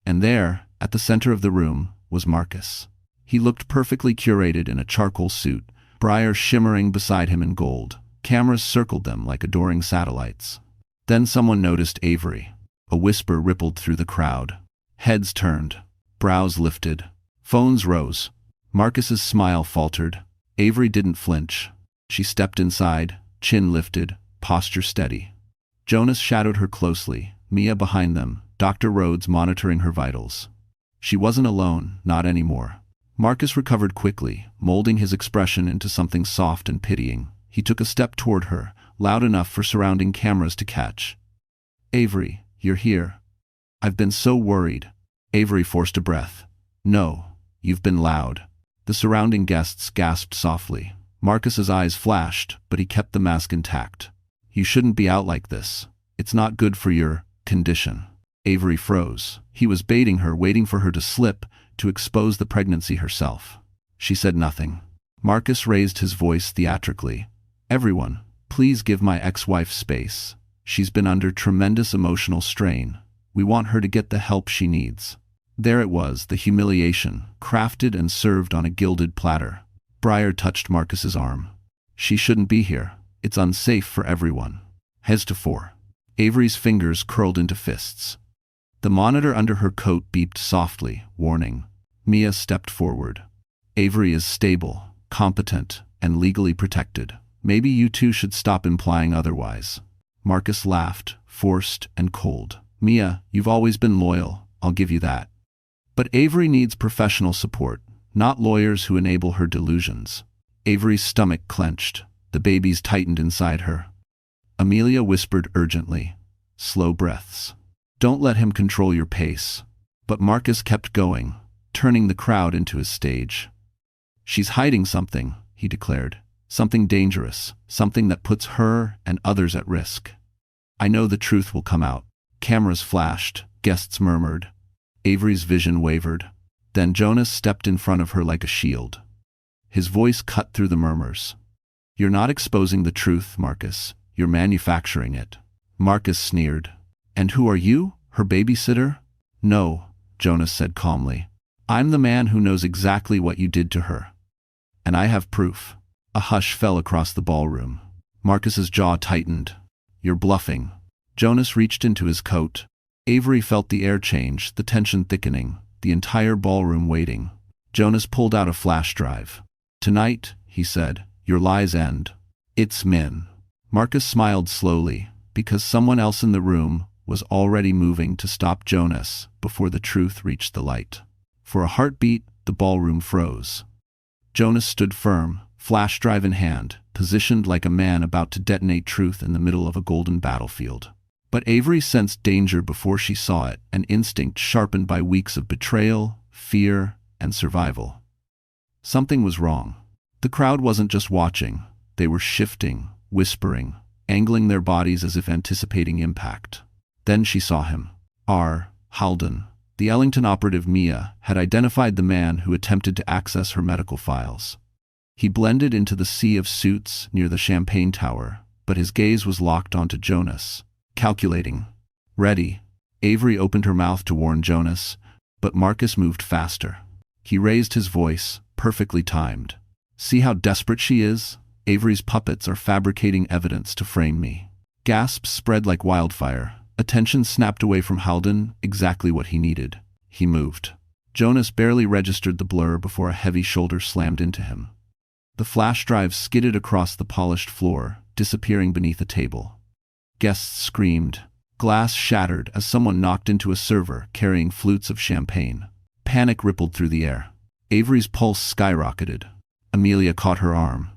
And there, at the center of the room, was Marcus. He looked perfectly curated in a charcoal suit, briars shimmering beside him in gold. Cameras circled them like adoring satellites. Then someone noticed Avery. A whisper rippled through the crowd. Heads turned. Brows lifted. Phones rose. Marcus's smile faltered. Avery didn't flinch. She stepped inside, chin lifted, posture steady. Jonas shadowed her closely, Mia behind them, Dr. Rhodes monitoring her vitals. She wasn't alone, not anymore. Marcus recovered quickly, molding his expression into something soft and pitying. He took a step toward her, loud enough for surrounding cameras to catch. "Avery, you're here. I've been so worried." Avery forced a breath. "No, you've been loud." The surrounding guests gasped softly. Marcus's eyes flashed, but he kept the mask intact. "You shouldn't be out like this. It's not good for your condition." Avery froze. He was baiting her, waiting for her to slip, to expose the pregnancy herself. She said nothing. Marcus raised his voice theatrically. "Everyone, please give my ex-wife space. She's been under tremendous emotional strain. We want her to get the help she needs." There it was, the humiliation, crafted and served on a gilded platter. Breyer touched Marcus's arm. "She shouldn't be here. It's unsafe for everyone." Heads to 4. Avery's fingers curled into fists. The monitor under her coat beeped softly, warning. Mia stepped forward. "Avery is stable, competent, and legally protected. Maybe you two should stop implying otherwise." Marcus laughed, forced and cold. "Mia, you've always been loyal, I'll give you that. But Avery needs professional support, not lawyers who enable her delusions." Avery's stomach clenched. The babies tightened inside her. Amelia whispered urgently. "Slow breaths. Don't let him control your pace." But Marcus kept going, turning the crowd into his stage. "She's hiding something," he declared. "Something dangerous, something that puts her and others at risk. I know the truth will come out." Cameras flashed, guests murmured. Avery's vision wavered. Then Jonas stepped in front of her like a shield. His voice cut through the murmurs. "You're not exposing the truth, Marcus. You're manufacturing it." Marcus sneered. "And who are you? Her babysitter?" "No," Jonas said calmly. "I'm the man who knows exactly what you did to her. And I have proof." A hush fell across the ballroom. Marcus's jaw tightened. "You're bluffing." Jonas reached into his coat. Avery felt the air change, the tension thickening, the entire ballroom waiting. Jonas pulled out a flash drive. "Tonight," he said, "your lies end. It's Min." Marcus smiled slowly, because someone else in the room was already moving to stop Jonas before the truth reached the light. For a heartbeat, the ballroom froze. Jonas stood firm, flash drive in hand, positioned like a man about to detonate truth in the middle of a golden battlefield. But Avery sensed danger before she saw it, an instinct sharpened by weeks of betrayal, fear, and survival. Something was wrong. The crowd wasn't just watching. They were shifting, whispering, angling their bodies as if anticipating impact. Then she saw him. Halden. The Ellington operative Mia had identified the man who attempted to access her medical files. He blended into the sea of suits near the champagne tower, but his gaze was locked onto Jonas. Calculating. "Ready." Avery opened her mouth to warn Jonas, but Marcus moved faster. He raised his voice, perfectly timed. "See how desperate she is? Avery's puppets are fabricating evidence to frame me." Gasps spread like wildfire. Attention snapped away from Halden, exactly what he needed. He moved. Jonas barely registered the blur before a heavy shoulder slammed into him. The flash drive skidded across the polished floor, disappearing beneath a table. Guests screamed. Glass shattered as someone knocked into a server carrying flutes of champagne. Panic rippled through the air. Avery's pulse skyrocketed. Amelia caught her arm.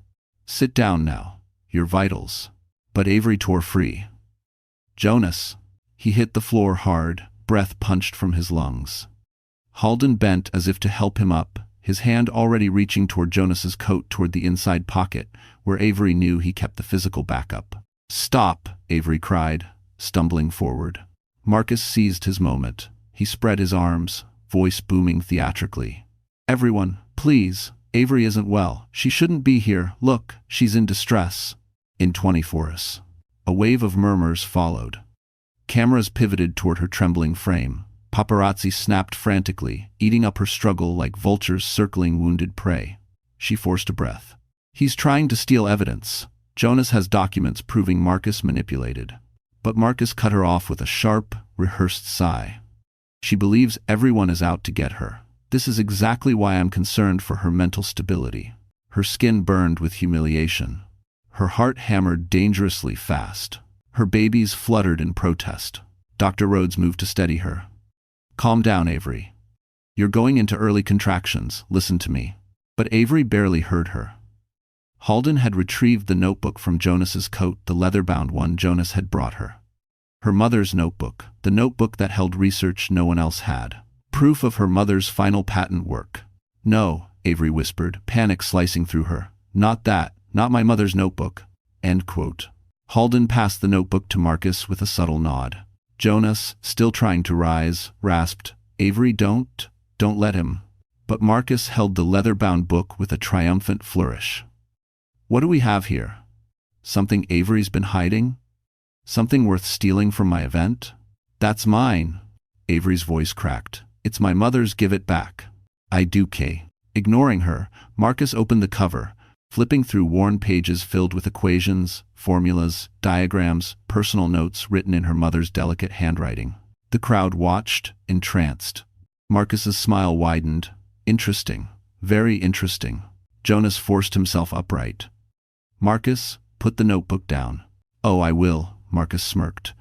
"Sit down now. Your vitals." But Avery tore free. "Jonas." He hit the floor hard, breath punched from his lungs. Halden bent as if to help him up, his hand already reaching toward Jonas's coat toward the inside pocket, where Avery knew he kept the physical backup. "Stop," Avery cried, stumbling forward. Marcus seized his moment. He spread his arms, voice booming theatrically. "Everyone, please, Avery isn't well. She shouldn't be here. Look, she's in distress." In 24s. A wave of murmurs followed. Cameras pivoted toward her trembling frame. Paparazzi snapped frantically, eating up her struggle like vultures circling wounded prey. She forced a breath. "He's trying to steal evidence. Jonas has documents proving Marcus manipulated." But Marcus cut her off with a sharp, rehearsed sigh. "She believes everyone is out to get her. This is exactly why I'm concerned for her mental stability. Her skin burned with humiliation. Her heart hammered dangerously fast. Her babies fluttered in protest. Dr. Rhodes moved to steady her. Calm down, Avery. You're going into early contractions, listen to me. But Avery barely heard her. Halden had retrieved the notebook from Jonas's coat, the leather-bound one Jonas had brought her. Her mother's notebook, the notebook that held research no one else had. Proof of her mother's final patent work. No, Avery whispered, panic slicing through her. Not that, not my mother's notebook. End quote. Halden passed the notebook to Marcus with a subtle nod. Jonas, still trying to rise, rasped, Avery, don't let him. But Marcus held the leather-bound book with a triumphant flourish. What do we have here? Something Avery's been hiding? Something worth stealing from my event? That's mine. Avery's voice cracked. It's my mother's, give it back. I do, Kay. Ignoring her, Marcus opened the cover, flipping through worn pages filled with equations, formulas, diagrams, personal notes written in her mother's delicate handwriting. The crowd watched, entranced. Marcus's smile widened. Interesting. Very interesting. Jonas forced himself upright. Marcus, put the notebook down. Oh, I will, Marcus smirked.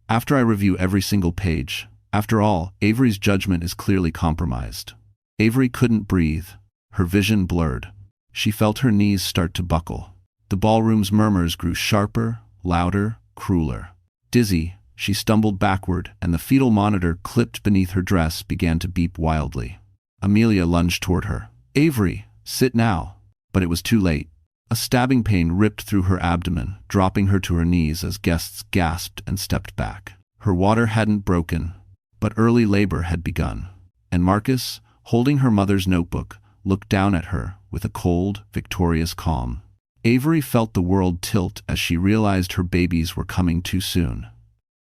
After I review every single page. After all, Avery's judgment is clearly compromised. Avery couldn't breathe. Her vision blurred. She felt her knees start to buckle. The ballroom's murmurs grew sharper, louder, crueler. Dizzy, she stumbled backward, and the fetal monitor clipped beneath her dress began to beep wildly. Amelia lunged toward her. Avery, sit now. But it was too late. A stabbing pain ripped through her abdomen, dropping her to her knees as guests gasped and stepped back. Her water hadn't broken, but early labor had begun. And Marcus, holding her mother's notebook, looked down at her with a cold, victorious calm. Avery felt the world tilt as she realized her babies were coming too soon.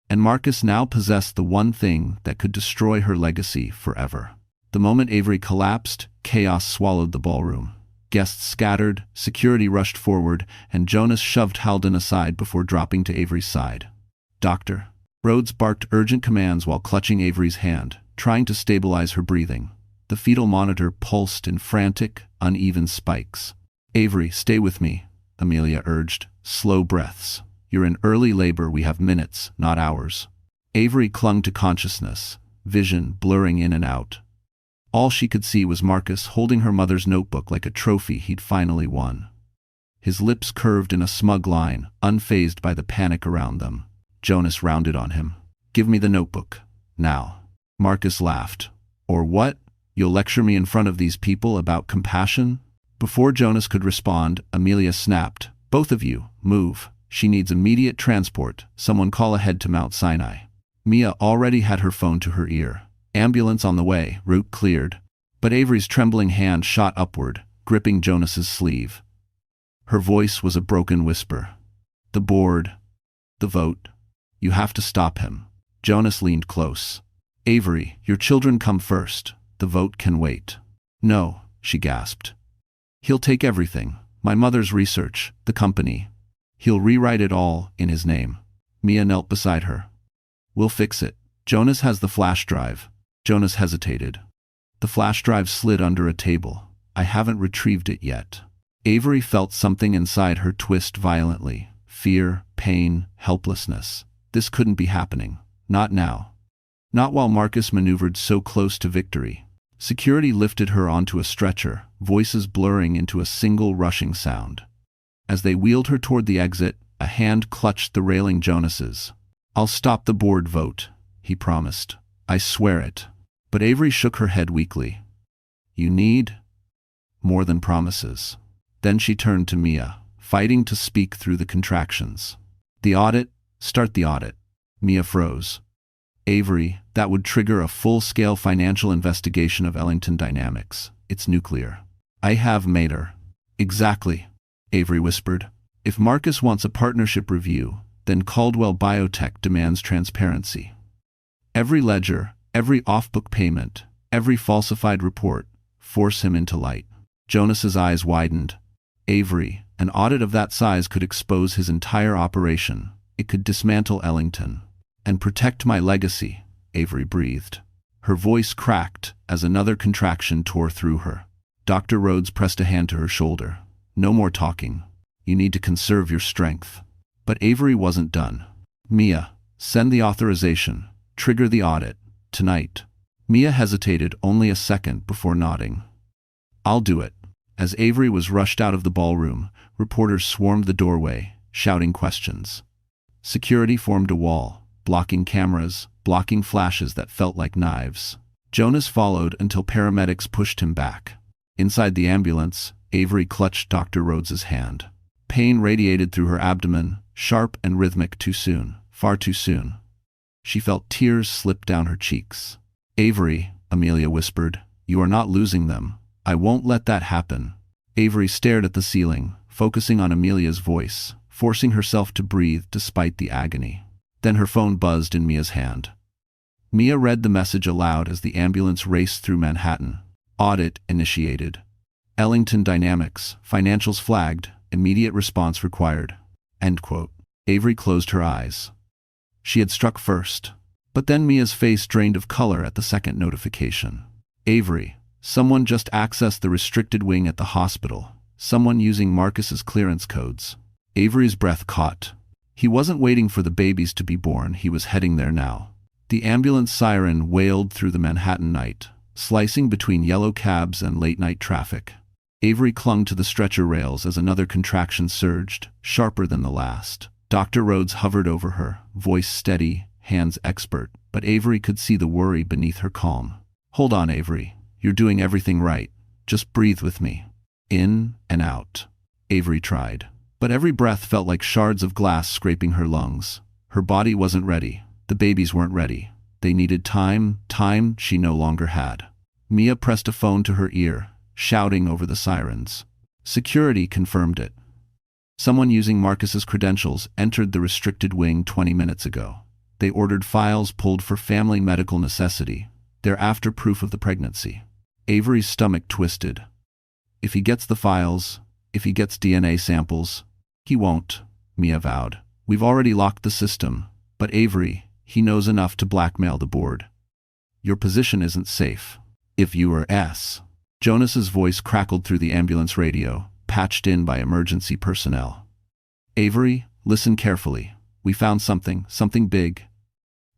And Marcus now possessed the one thing that could destroy her legacy forever. The moment Avery collapsed, chaos swallowed the ballroom. Guests scattered, security rushed forward, and Jonas shoved Halden aside before dropping to Avery's side. Doctor. Rhodes barked urgent commands while clutching Avery's hand, trying to stabilize her breathing. The fetal monitor pulsed in frantic, uneven spikes. Avery, stay with me, Amelia urged. Slow breaths. You're in early labor, we have minutes, not hours. Avery clung to consciousness, vision blurring in and out. All she could see was Marcus holding her mother's notebook like a trophy he'd finally won. His lips curved in a smug line, unfazed by the panic around them. Jonas rounded on him. Give me the notebook. Now. Marcus laughed. Or what? You'll lecture me in front of these people about compassion? Before Jonas could respond, Amelia snapped. Both of you, move. She needs immediate transport. Someone call ahead to Mount Sinai. Mia already had her phone to her ear. Ambulance on the way, route cleared. But Avery's trembling hand shot upward, gripping Jonas's sleeve. Her voice was a broken whisper. The board. The vote. You have to stop him. Jonas leaned close. Avery, your children come first. The vote can wait. No, she gasped. He'll take everything. My mother's research, the company. He'll rewrite it all in his name. Mia knelt beside her. We'll fix it. Jonas has the flash drive. Jonas hesitated. The flash drive slid under a table. I haven't retrieved it yet. Avery felt something inside her twist violently. Fear, pain, helplessness. This couldn't be happening. Not now. Not while Marcus maneuvered so close to victory. Security lifted her onto a stretcher, voices blurring into a single rushing sound. As they wheeled her toward the exit, a hand clutched the railing Jonas's. I'll stop the board vote, he promised. I swear it. But Avery shook her head weakly. You need more than promises. Then she turned to Mia, fighting to speak through the contractions. The audit? Start the audit. Mia froze. Avery, that would trigger a full-scale financial investigation of Ellington Dynamics. It's nuclear. I have Mater. Exactly, Avery whispered. If Marcus wants a partnership review, then Caldwell Biotech demands transparency. Every ledger, every off-book payment, every falsified report, force him into light. Jonas's eyes widened. Avery, an audit of that size could expose his entire operation. It could dismantle Ellington. And protect my legacy, Avery breathed. Her voice cracked as another contraction tore through her. Dr. Rhodes pressed a hand to her shoulder. No more talking. You need to conserve your strength. But Avery wasn't done. Mia, send the authorization. Trigger the audit. Tonight. Mia hesitated only a second before nodding. I'll do it. As Avery was rushed out of the ballroom, reporters swarmed the doorway, shouting questions. Security formed a wall, blocking cameras, blocking flashes that felt like knives. Jonas followed until paramedics pushed him back. Inside the ambulance, Avery clutched Dr. Rhodes's hand. Pain radiated through her abdomen, sharp and rhythmic too soon, far too soon. She felt tears slip down her cheeks. Avery, Amelia whispered, you are not losing them. I won't let that happen. Avery stared at the ceiling, focusing on Amelia's voice, forcing herself to breathe despite the agony. Then her phone buzzed in Mia's hand. Mia read the message aloud as the ambulance raced through Manhattan. Audit initiated. Ellington Dynamics, financials flagged, immediate response required. End quote. Avery closed her eyes. She had struck first. But then Mia's face drained of color at the second notification. Avery, someone just accessed the restricted wing at the hospital. Someone using Marcus's clearance codes. Avery's breath caught. He wasn't waiting for the babies to be born, he was heading there now. The ambulance siren wailed through the Manhattan night, slicing between yellow cabs and late-night traffic. Avery clung to the stretcher rails as another contraction surged, sharper than the last. Dr. Rhodes hovered over her, voice steady, hands expert, but Avery could see the worry beneath her calm. Hold on, Avery. You're doing everything right. Just breathe with me. In and out. Avery tried. But every breath felt like shards of glass scraping her lungs. Her body wasn't ready. The babies weren't ready. They needed time she no longer had. Mia pressed a phone to her ear, shouting over the sirens. Security confirmed it. Someone using Marcus's credentials entered the restricted wing 20 minutes ago. They ordered files pulled for family medical necessity. They're after proof of the pregnancy. Avery's stomach twisted. If he gets the files, if he gets DNA samples, he won't, Mia vowed. We've already locked the system, but Avery, he knows enough to blackmail the board. Your position isn't safe. If you were Jonas's voice crackled through the ambulance radio, patched in by emergency personnel. Avery, listen carefully. We found something big.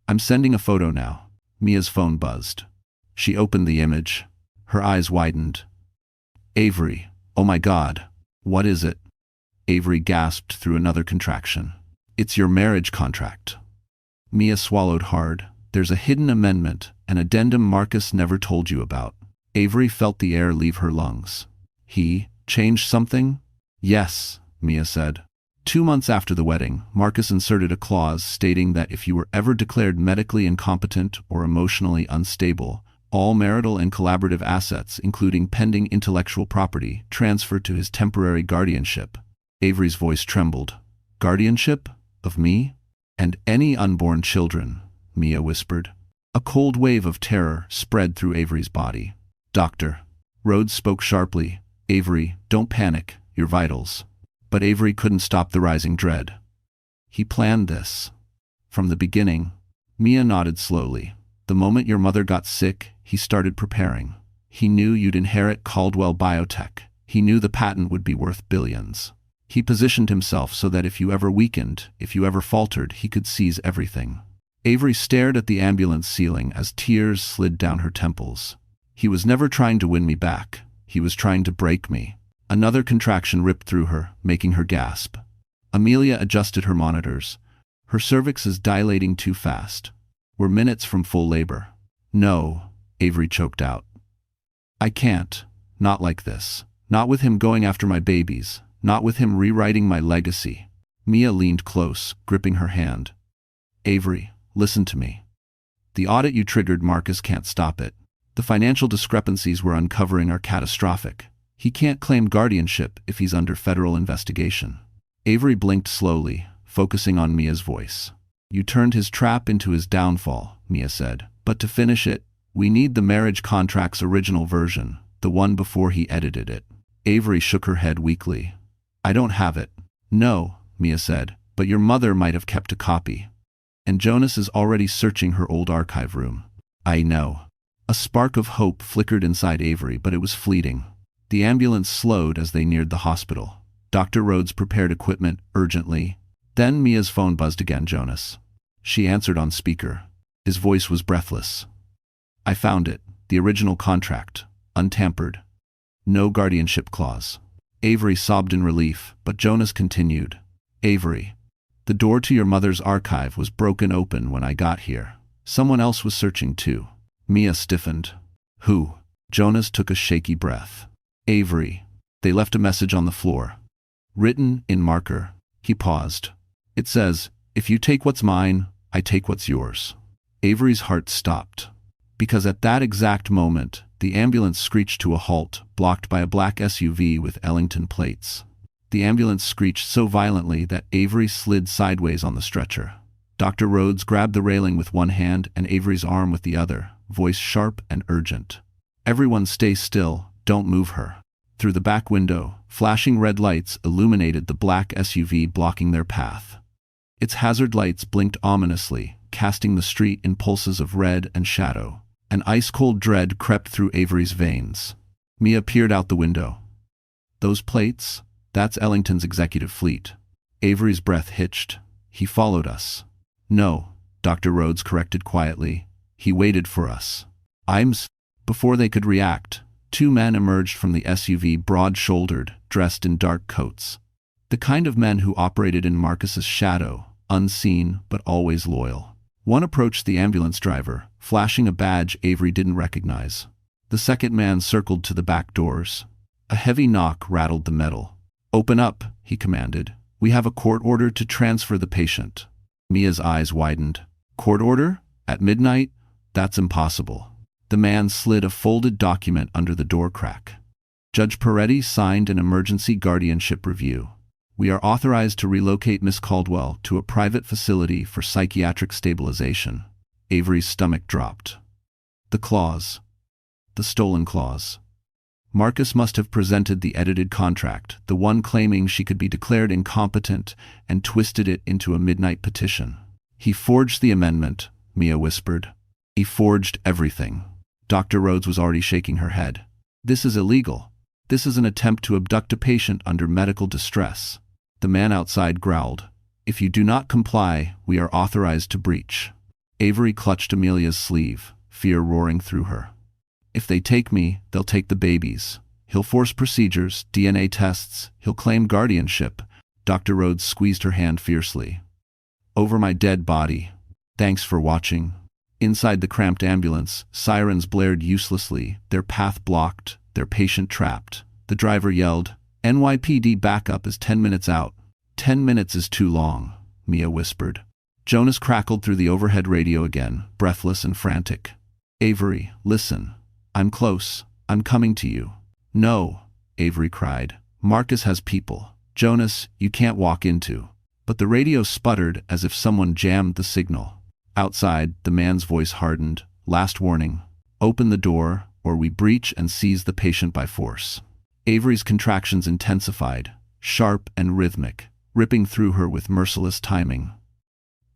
I'm sending a photo now. Mia's phone buzzed. She opened the image. Her eyes widened. Avery, oh my God, what is it? Avery gasped through another contraction. It's your marriage contract. Mia swallowed hard. There's a hidden amendment, an addendum Marcus never told you about. Avery felt the air leave her lungs. He changed something? Yes, Mia said. 2 months after the wedding, Marcus inserted a clause stating that if you were ever declared medically incompetent or emotionally unstable, all marital and collaborative assets, including pending intellectual property, transferred to his temporary guardianship. Avery's voice trembled. Guardianship? Of me? And any unborn children, Mia whispered. A cold wave of terror spread through Avery's body. Doctor. Rhodes spoke sharply. Avery, don't panic, your vitals. But Avery couldn't stop the rising dread. He planned this. From the beginning. Mia nodded slowly. The moment your mother got sick, he started preparing. He knew you'd inherit Caldwell Biotech. He knew the patent would be worth billions. He positioned himself so that if you ever weakened, if you ever faltered, he could seize everything. Avery stared at the ambulance ceiling as tears slid down her temples. He was never trying to win me back. He was trying to break me. Another contraction ripped through her, making her gasp. Amelia adjusted her monitors. Her cervix is dilating too fast. We're minutes from full labor. No, Avery choked out. I can't. Not like this. Not with him going after my babies. Not with him rewriting my legacy. Mia leaned close, gripping her hand. Avery, listen to me. The audit you triggered, Marcus can't stop it. The financial discrepancies we're uncovering are catastrophic. He can't claim guardianship if he's under federal investigation. Avery blinked slowly, focusing on Mia's voice. You turned his trap into his downfall, Mia said. But to finish it, we need the marriage contract's original version, the one before he edited it. Avery shook her head weakly. I don't have it. No, Mia said, but your mother might have kept a copy. And Jonas is already searching her old archive room. I know. A spark of hope flickered inside Avery, but it was fleeting. The ambulance slowed as they neared the hospital. Dr. Rhodes prepared equipment urgently. Then Mia's phone buzzed again. Jonas. She answered on speaker. His voice was breathless. I found it. The original contract. Untampered. No guardianship clause. Avery sobbed in relief, but Jonas continued. Avery. The door to your mother's archive was broken open when I got here. Someone else was searching too. Mia stiffened. Who? Jonas took a shaky breath. Avery. They left a message on the floor. Written in marker. He paused. It says, if you take what's mine, I take what's yours. Avery's heart stopped. Because at that exact moment, the ambulance screeched to a halt, blocked by a black SUV with Ellington plates. The ambulance screeched so violently that Avery slid sideways on the stretcher. Dr. Rhodes grabbed the railing with one hand and Avery's arm with the other, voice sharp and urgent. Everyone stay still, don't move her. Through the back window, flashing red lights illuminated the black SUV blocking their path. Its hazard lights blinked ominously, casting the street in pulses of red and shadow. An ice-cold dread crept through Avery's veins. Mia peered out the window. Those plates? That's Ellington's executive fleet. Avery's breath hitched. He followed us. No, Dr. Rhodes corrected quietly. He waited for us. Before they could react, two men emerged from the SUV, broad-shouldered, dressed in dark coats. The kind of men who operated in Marcus's shadow, unseen but always loyal. One approached the ambulance driver, flashing a badge Avery didn't recognize. The second man circled to the back doors. A heavy knock rattled the metal. Open up, he commanded. We have a court order to transfer the patient. Mia's eyes widened. Court order? At midnight? That's impossible. The man slid a folded document under the door crack. Judge Peretti signed an emergency guardianship review. We are authorized to relocate Miss Caldwell to a private facility for psychiatric stabilization. Avery's stomach dropped. The clause. The stolen clause. Marcus must have presented the edited contract, the one claiming she could be declared incompetent, and twisted it into a midnight petition. He forged the amendment, Mia whispered. He forged everything. Dr. Rhodes was already shaking her head. This is illegal. This is an attempt to abduct a patient under medical distress. The man outside growled. If you do not comply, we are authorized to breach. Avery clutched Amelia's sleeve, fear roaring through her. If they take me, they'll take the babies. He'll force procedures, DNA tests, he'll claim guardianship. Dr. Rhodes squeezed her hand fiercely. Over my dead body. Thanks for watching. Inside the cramped ambulance, sirens blared uselessly, their path blocked, their patient trapped. The driver yelled, NYPD backup is 10 minutes out. 10 minutes is too long, Mia whispered. Jonas crackled through the overhead radio again, breathless and frantic. Avery, listen. I'm close. I'm coming to you. No, Avery cried. Marcus has people. Jonas, you can't walk into. But the radio sputtered as if someone jammed the signal. Outside, the man's voice hardened. Last warning. Open the door, or we breach and seize the patient by force. Avery's contractions intensified, sharp and rhythmic, ripping through her with merciless timing.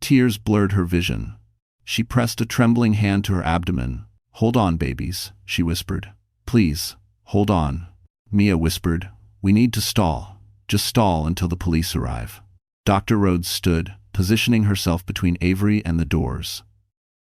Tears blurred her vision. She pressed a trembling hand to her abdomen. Hold on, babies, she whispered. Please, hold on. Mia whispered. We need to stall. Just stall until the police arrive. Dr. Rhodes stood, positioning herself between Avery and the doors.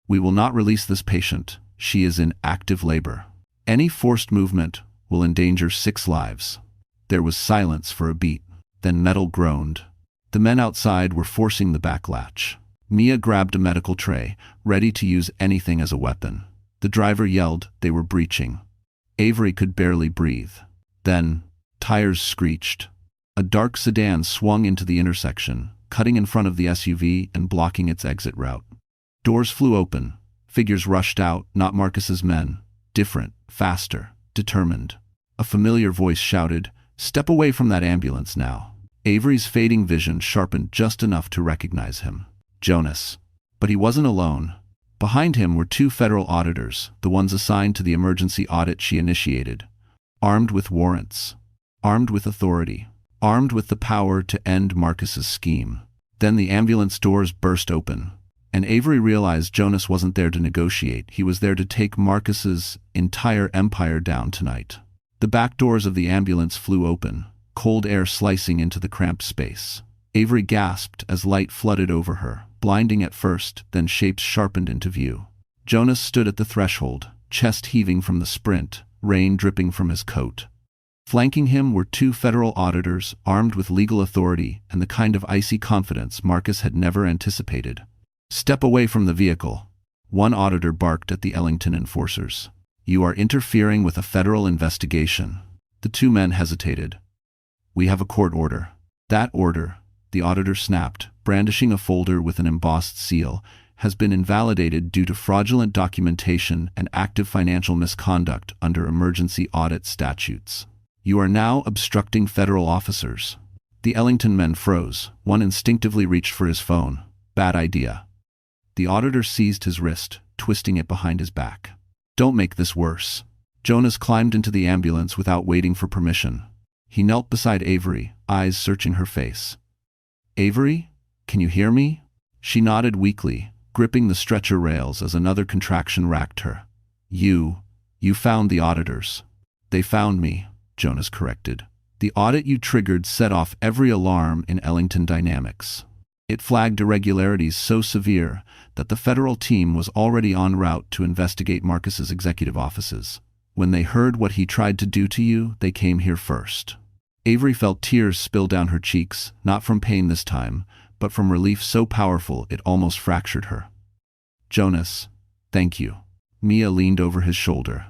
We will not release this patient. She is in active labor. Any forced movement will endanger 6 lives. There was silence for a beat. Then metal groaned. The men outside were forcing the back latch. Mia grabbed a medical tray, ready to use anything as a weapon. The driver yelled they were breaching. Avery could barely breathe. Then, tires screeched. A dark sedan swung into the intersection, cutting in front of the SUV and blocking its exit route. Doors flew open. Figures rushed out, not Marcus's men. Different, faster, determined. A familiar voice shouted, "Step away from that ambulance now." Avery's fading vision sharpened just enough to recognize him. Jonas. But he wasn't alone. Behind him were 2 federal auditors, the ones assigned to the emergency audit she initiated. Armed with warrants. Armed with authority. Armed with the power to end Marcus's scheme. Then the ambulance doors burst open. And Avery realized Jonas wasn't there to negotiate. He was there to take Marcus's entire empire down tonight. The back doors of the ambulance flew open, cold air slicing into the cramped space. Avery gasped as light flooded over her, blinding at first, then shapes sharpened into view. Jonas stood at the threshold, chest heaving from the sprint, rain dripping from his coat. Flanking him were 2 federal auditors, armed with legal authority and the kind of icy confidence Marcus had never anticipated. "Step away from the vehicle," one auditor barked at the Ellington enforcers. "You are interfering with a federal investigation." The 2 men hesitated. "We have a court order." "That order," the auditor snapped, brandishing a folder with an embossed seal, "has been invalidated due to fraudulent documentation and active financial misconduct under emergency audit statutes. You are now obstructing federal officers." The Ellington men froze. One instinctively reached for his phone. "Bad idea." The auditor seized his wrist, twisting it behind his back. "Don't make this worse." Jonas climbed into the ambulance without waiting for permission. He knelt beside Avery, eyes searching her face. "Avery, can you hear me?" She nodded weakly, gripping the stretcher rails as another contraction racked her. You found the auditors." "They found me," Jonas corrected. "The audit you triggered set off every alarm in Ellington Dynamics. It flagged irregularities so severe that the federal team was already en route to investigate Marcus's executive offices. When they heard what he tried to do to you, they came here first." Avery felt tears spill down her cheeks, not from pain this time, but from relief so powerful it almost fractured her. "Jonas, thank you." Mia leaned over his shoulder.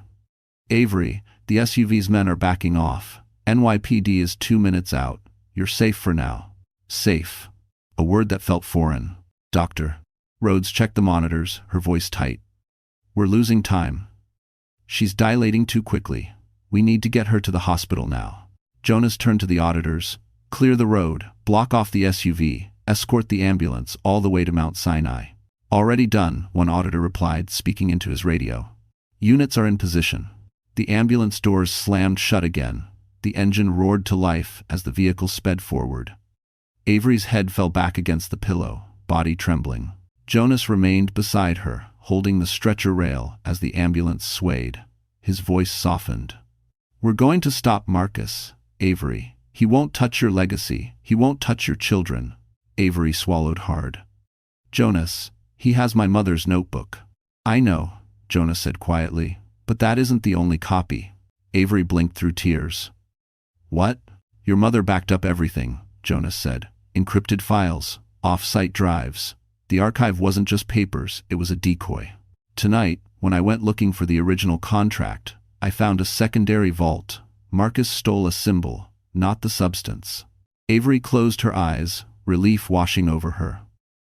"Avery, the SUV's men are backing off. NYPD is 2 minutes out. You're safe for now." "Safe." A word that felt foreign. "Doctor." Rhodes checked the monitors, her voice tight. "We're losing time. She's dilating too quickly. We need to get her to the hospital now." Jonas turned to the auditors. "Clear the road, block off the SUV, escort the ambulance all the way to Mount Sinai." "Already done," one auditor replied, speaking into his radio. "Units are in position." The ambulance doors slammed shut again. The engine roared to life as the vehicle sped forward. Avery's head fell back against the pillow, body trembling. Jonas remained beside her, holding the stretcher rail as the ambulance swayed. His voice softened. "We're going to stop Marcus, Avery. He won't touch your legacy. He won't touch your children." Avery swallowed hard. "Jonas, he has my mother's notebook." "I know," Jonas said quietly, "but that isn't the only copy." Avery blinked through tears. "What?" "Your mother backed up everything," Jonas said. "Encrypted files, off-site drives. The archive wasn't just papers, it was a decoy. Tonight, when I went looking for the original contract, I found a secondary vault. Marcus stole a symbol, not the substance." Avery closed her eyes, relief washing over her.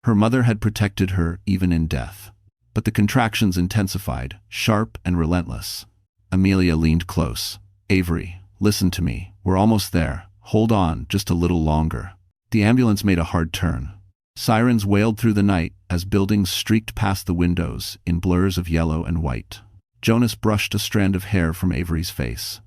Her mother had protected her even in death. But the contractions intensified, sharp and relentless. Amelia leaned close. "Avery, listen to me. We're almost there. Hold on just a little longer." The ambulance made a hard turn. Sirens wailed through the night as buildings streaked past the windows in blurs of yellow and white. Jonas brushed a strand of hair from Avery's face.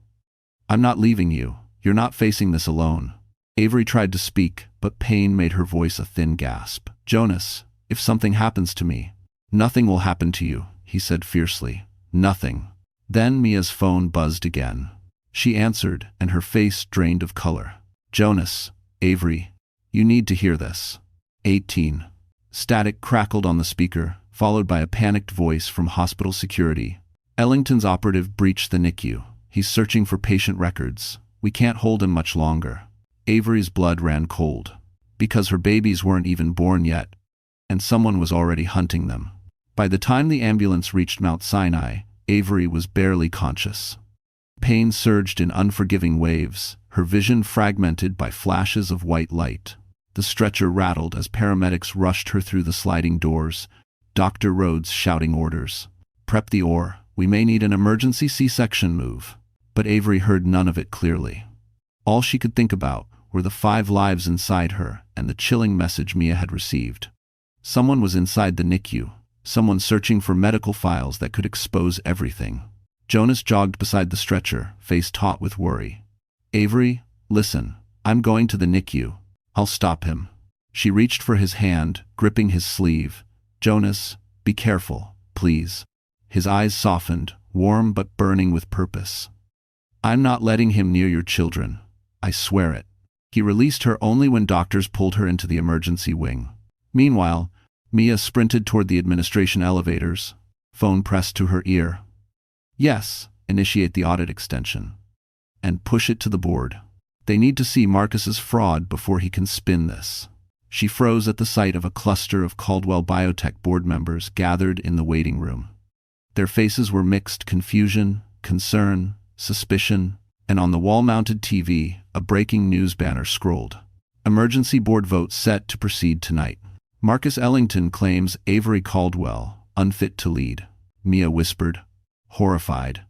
"I'm not leaving you. You're not facing this alone." Avery tried to speak, but pain made her voice a thin gasp. "Jonas, if something happens to me..." "Nothing will happen to you," he said fiercely. "Nothing." Then Mia's phone buzzed again. She answered, and her face drained of color. "Jonas, Avery, you need to hear this." 18. Static crackled on the speaker, followed by a panicked voice from hospital security. "Ellington's operative breached the NICU. He's searching for patient records. We can't hold him much longer." Avery's blood ran cold. Because her babies weren't even born yet, and someone was already hunting them. By the time the ambulance reached Mount Sinai, Avery was barely conscious. Pain surged in unforgiving waves, her vision fragmented by flashes of white light. The stretcher rattled as paramedics rushed her through the sliding doors, Dr. Rhodes shouting orders. "Prep the oar. We may need an emergency C-section move." But Avery heard none of it clearly. All she could think about were the 5 lives inside her and the chilling message Mia had received. Someone was inside the NICU, someone searching for medical files that could expose everything. Jonas jogged beside the stretcher, face taut with worry. "Avery, listen. I'm going to the NICU. I'll stop him." She reached for his hand, gripping his sleeve. Jonas, be careful, please. His eyes softened, warm but burning with purpose. I'm not letting him near your children. I swear it. He released her only when doctors pulled her into the emergency wing. Meanwhile, Mia sprinted toward the administration elevators, phone pressed to her ear. Yes, initiate the audit extension. And push it to the board. They need to see Marcus's fraud before he can spin this. She froze at the sight of a cluster of Caldwell Biotech board members gathered in the waiting room. Their faces were mixed confusion, concern, suspicion, and on the wall-mounted TV, a breaking news banner scrolled. Emergency board vote set to proceed tonight. Marcus Ellington claims Avery Caldwell, unfit to lead. Mia whispered, horrified.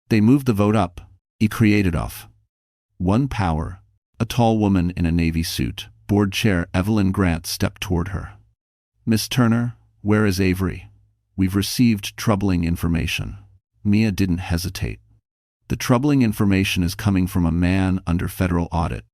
They moved the vote up. He created off. One power, a tall woman in a navy suit, board chair Evelyn Grant stepped toward her. Miss Turner, where is Avery? We've received troubling information. Mia didn't hesitate. The troubling information is coming from a man under federal audit.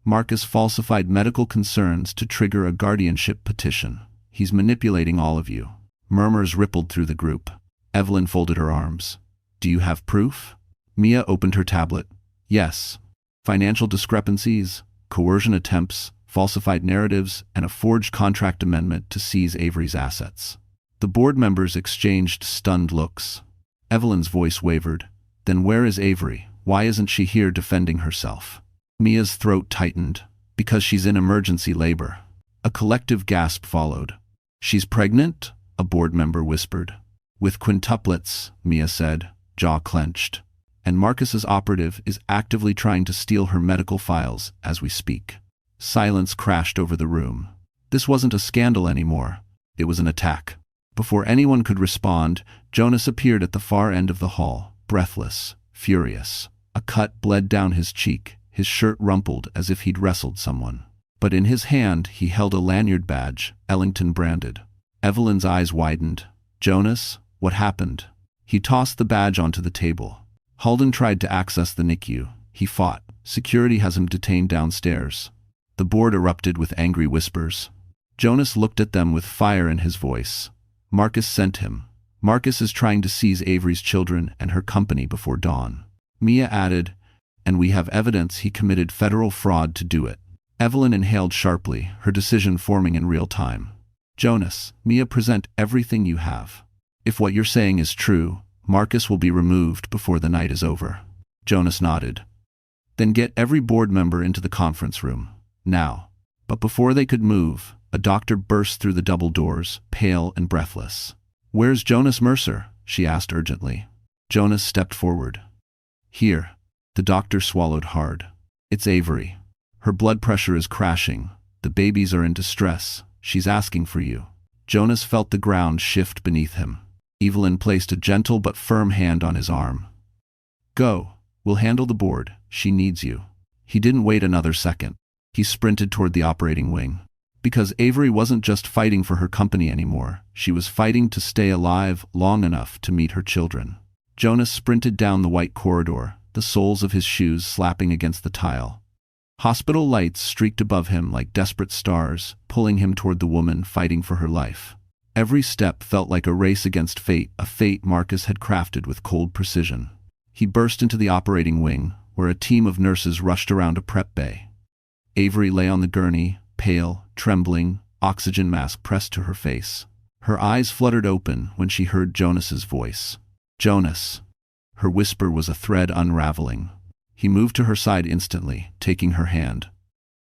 Marcus falsified medical concerns to trigger a guardianship petition. He's manipulating all of you. Murmurs rippled through the group. Evelyn folded her arms. Do you have proof? Mia opened her tablet. Yes. Financial discrepancies, coercion attempts, falsified narratives, and a forged contract amendment to seize Avery's assets. The board members exchanged stunned looks. Evelyn's voice wavered. Then where is Avery? Why isn't she here defending herself? Mia's throat tightened. Because she's in emergency labor. A collective gasp followed. She's pregnant? A board member whispered. With quintuplets, Mia said, jaw clenched. And Marcus's operative is actively trying to steal her medical files as we speak. Silence crashed over the room. This wasn't a scandal anymore. It was an attack. Before anyone could respond, Jonas appeared at the far end of the hall, breathless, furious. A cut bled down his cheek, his shirt rumpled as if he'd wrestled someone. But in his hand he held a lanyard badge, Ellington branded. Evelyn's eyes widened. Jonas, what happened? He tossed the badge onto the table. Halden tried to access the NICU. He fought. Security has him detained downstairs. The board erupted with angry whispers. Jonas looked at them with fire in his voice. Marcus sent him. Marcus is trying to seize Avery's children and her company before dawn. Mia added, and we have evidence he committed federal fraud to do it. Evelyn inhaled sharply, her decision forming in real time. Jonas, Mia, present everything you have. If what you're saying is true, Marcus will be removed before the night is over. Jonas nodded. Then get every board member into the conference room. Now. But before they could move, a doctor burst through the double doors, pale and breathless. Where's Jonas Mercer? She asked urgently. Jonas stepped forward. Here. The doctor swallowed hard. It's Avery. Her blood pressure is crashing. The babies are in distress. She's asking for you. Jonas felt the ground shift beneath him. Evelyn placed a gentle but firm hand on his arm. Go. We'll handle the board. She needs you. He didn't wait another second. He sprinted toward the operating wing. Because Avery wasn't just fighting for her company anymore. She was fighting to stay alive long enough to meet her children. Jonas sprinted down the white corridor, the soles of his shoes slapping against the tile. Hospital lights streaked above him like desperate stars, pulling him toward the woman fighting for her life. Every step felt like a race against fate, a fate Marcus had crafted with cold precision. He burst into the operating wing, where a team of nurses rushed around a prep bay. Avery lay on the gurney, pale, trembling, oxygen mask pressed to her face. Her eyes fluttered open when she heard Jonas's voice. Jonas. Her whisper was a thread unraveling. He moved to her side instantly, taking her hand.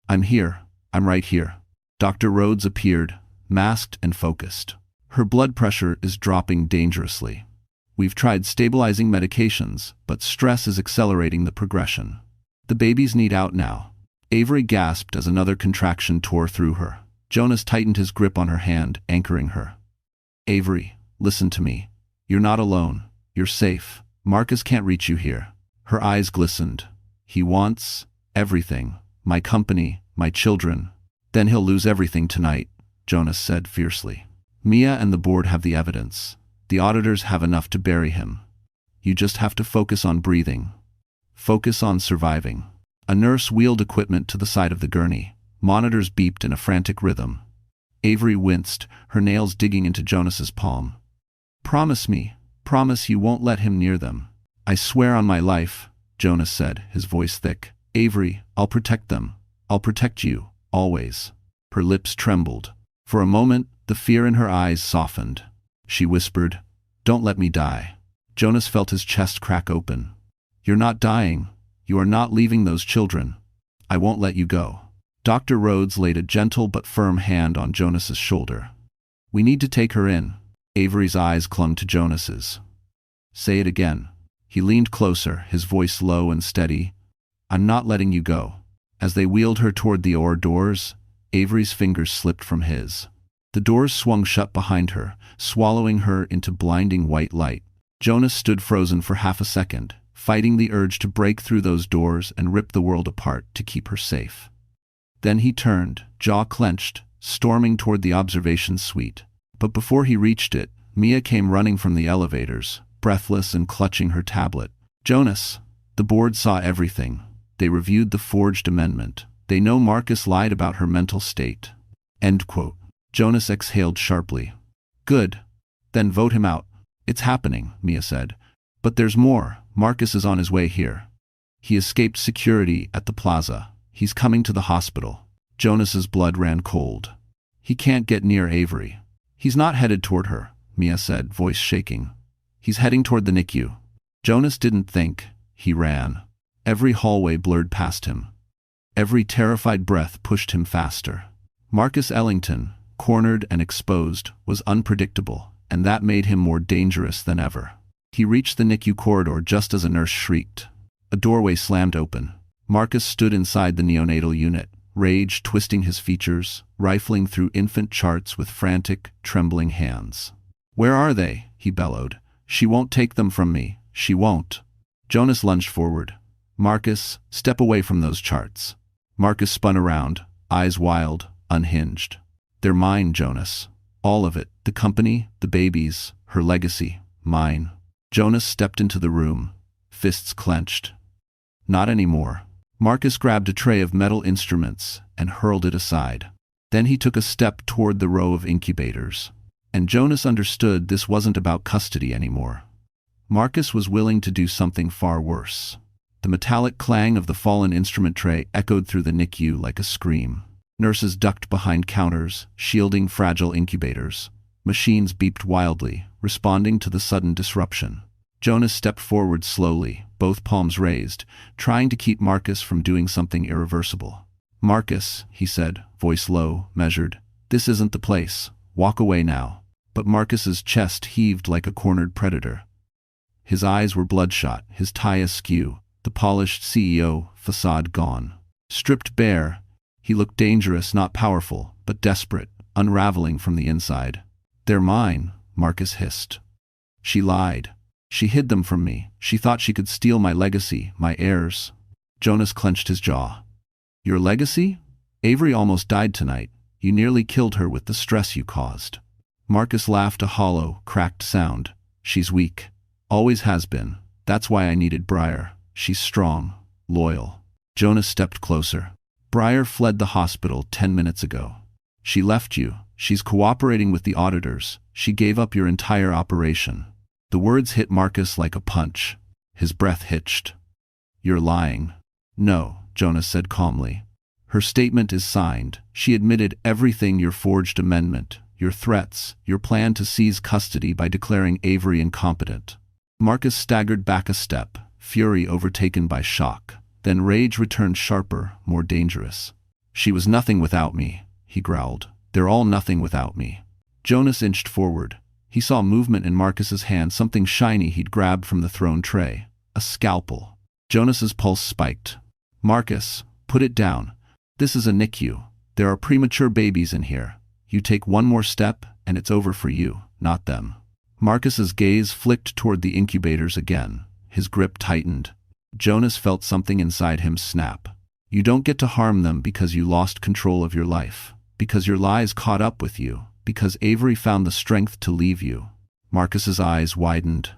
I'm here. I'm right here. Dr. Rhodes appeared, masked and focused. Her blood pressure is dropping dangerously. We've tried stabilizing medications, but stress is accelerating the progression. The babies need out now. Avery gasped as another contraction tore through her. Jonas tightened his grip on her hand, anchoring her. Avery, listen to me. You're not alone. You're safe. Marcus can't reach you here. Her eyes glistened. He wants everything. My company, my children. Then he'll lose everything tonight, Jonas said fiercely. Mia and the board have the evidence. The auditors have enough to bury him. You just have to focus on breathing. Focus on surviving. A nurse wheeled equipment to the side of the gurney. Monitors beeped in a frantic rhythm. Avery winced, her nails digging into Jonas's palm. Promise me. Promise you won't let him near them. I swear on my life, Jonas said, his voice thick. Avery, I'll protect them. I'll protect you, always. Her lips trembled. For a moment, the fear in her eyes softened. She whispered, Don't let me die. Jonas felt his chest crack open. You're not dying. You are not leaving those children. I won't let you go. Dr. Rhodes laid a gentle but firm hand on Jonas's shoulder. We need to take her in. Avery's eyes clung to Jonas's. Say it again. He leaned closer, his voice low and steady. I'm not letting you go. As they wheeled her toward the OR doors, Avery's fingers slipped from his. The doors swung shut behind her, swallowing her into blinding white light. Jonas stood frozen for half a second, fighting the urge to break through those doors and rip the world apart to keep her safe. Then he turned, jaw clenched, storming toward the observation suite. But before he reached it, Mia came running from the elevators, breathless and clutching her tablet. Jonas! The board saw everything. They reviewed the forged amendment. They know Marcus lied about her mental state. End quote. Jonas exhaled sharply. Good. Then vote him out. It's happening, Mia said. But there's more. Marcus is on his way here. He escaped security at the plaza. He's coming to the hospital. Jonas's blood ran cold. He can't get near Avery. He's not headed toward her, Mia said, voice shaking. He's heading toward the NICU. Jonas didn't think. He ran. Every hallway blurred past him. Every terrified breath pushed him faster. Marcus Ellington, cornered and exposed, was unpredictable, and that made him more dangerous than ever. He reached the NICU corridor just as a nurse shrieked. A doorway slammed open. Marcus stood inside the neonatal unit, rage twisting his features, rifling through infant charts with frantic, trembling hands. Where are they? He bellowed. She won't take them from me. She won't. Jonas lunged forward. Marcus, step away from those charts. Marcus spun around, eyes wild, unhinged. They're mine, Jonas. All of it. The company, the babies, her legacy, mine. Jonas stepped into the room, fists clenched. Not anymore. Marcus grabbed a tray of metal instruments and hurled it aside. Then he took a step toward the row of incubators. And Jonas understood this wasn't about custody anymore. Marcus was willing to do something far worse. The metallic clang of the fallen instrument tray echoed through the NICU like a scream. Nurses ducked behind counters, shielding fragile incubators. Machines beeped wildly, responding to the sudden disruption. Jonas stepped forward slowly, both palms raised, trying to keep Marcus from doing something irreversible. Marcus, he said, voice low, measured. This isn't the place. Walk away now. But Marcus's chest heaved like a cornered predator. His eyes were bloodshot, his tie askew, the polished CEO facade gone. Stripped bare, he looked dangerous, not powerful, but desperate, unraveling from the inside. They're mine, Marcus hissed. She lied. She hid them from me. She thought she could steal my legacy, my heirs. Jonas clenched his jaw. Your legacy? Avery almost died tonight. You nearly killed her with the stress you caused. Marcus laughed a hollow, cracked sound. She's weak. Always has been. That's why I needed Briar. She's strong, loyal. Jonas stepped closer. Briar fled the hospital 10 minutes ago. She left you. She's cooperating with the auditors. She gave up your entire operation. The words hit Marcus like a punch. His breath hitched. You're lying. No, Jonas said calmly. Her statement is signed. She admitted everything: your forged amendment, your threats, your plan to seize custody by declaring Avery incompetent. Marcus staggered back a step, fury overtaken by shock. Then rage returned sharper, more dangerous. She was nothing without me, he growled. They're all nothing without me. Jonas inched forward. He saw movement in Marcus's hand, something shiny he'd grabbed from the thrown tray. A scalpel. Jonas's pulse spiked. Marcus, put it down. This is a NICU. There are premature babies in here. You take one more step, and it's over for you, not them. Marcus's gaze flicked toward the incubators again. His grip tightened. Jonas felt something inside him snap. You don't get to harm them because you lost control of your life. Because your lies caught up with you. Because Avery found the strength to leave you. Marcus's eyes widened.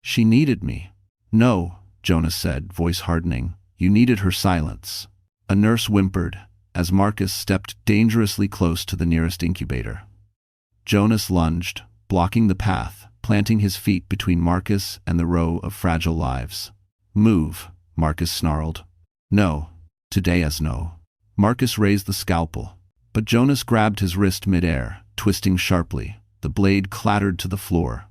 She needed me. No, Jonas said, voice hardening. You needed her silence. A nurse whimpered. as Marcus stepped dangerously close to the nearest incubator. Jonas lunged, blocking the path, planting his feet between Marcus and the row of fragile lives. "Move," Marcus snarled. "No. Today as no." Marcus raised the scalpel, but Jonas grabbed his wrist midair, twisting sharply. The blade clattered to the floor.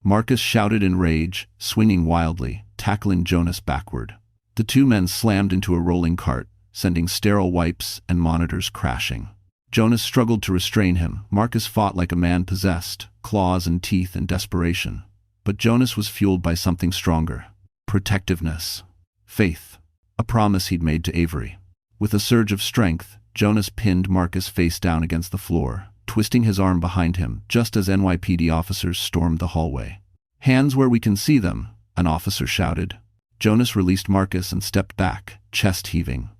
Marcus shouted in rage, swinging wildly, tackling Jonas backward. The two men slammed into a rolling cart, sending sterile wipes and monitors crashing. Jonas struggled to restrain him. Marcus fought like a man possessed, claws and teeth in desperation. But Jonas was fueled by something stronger. Protectiveness. Faith. A promise he'd made to Avery. With a surge of strength, Jonas pinned Marcus face down against the floor, twisting his arm behind him just as NYPD officers stormed the hallway. "Hands where we can see them," an officer shouted. Jonas released Marcus and stepped back, chest heaving.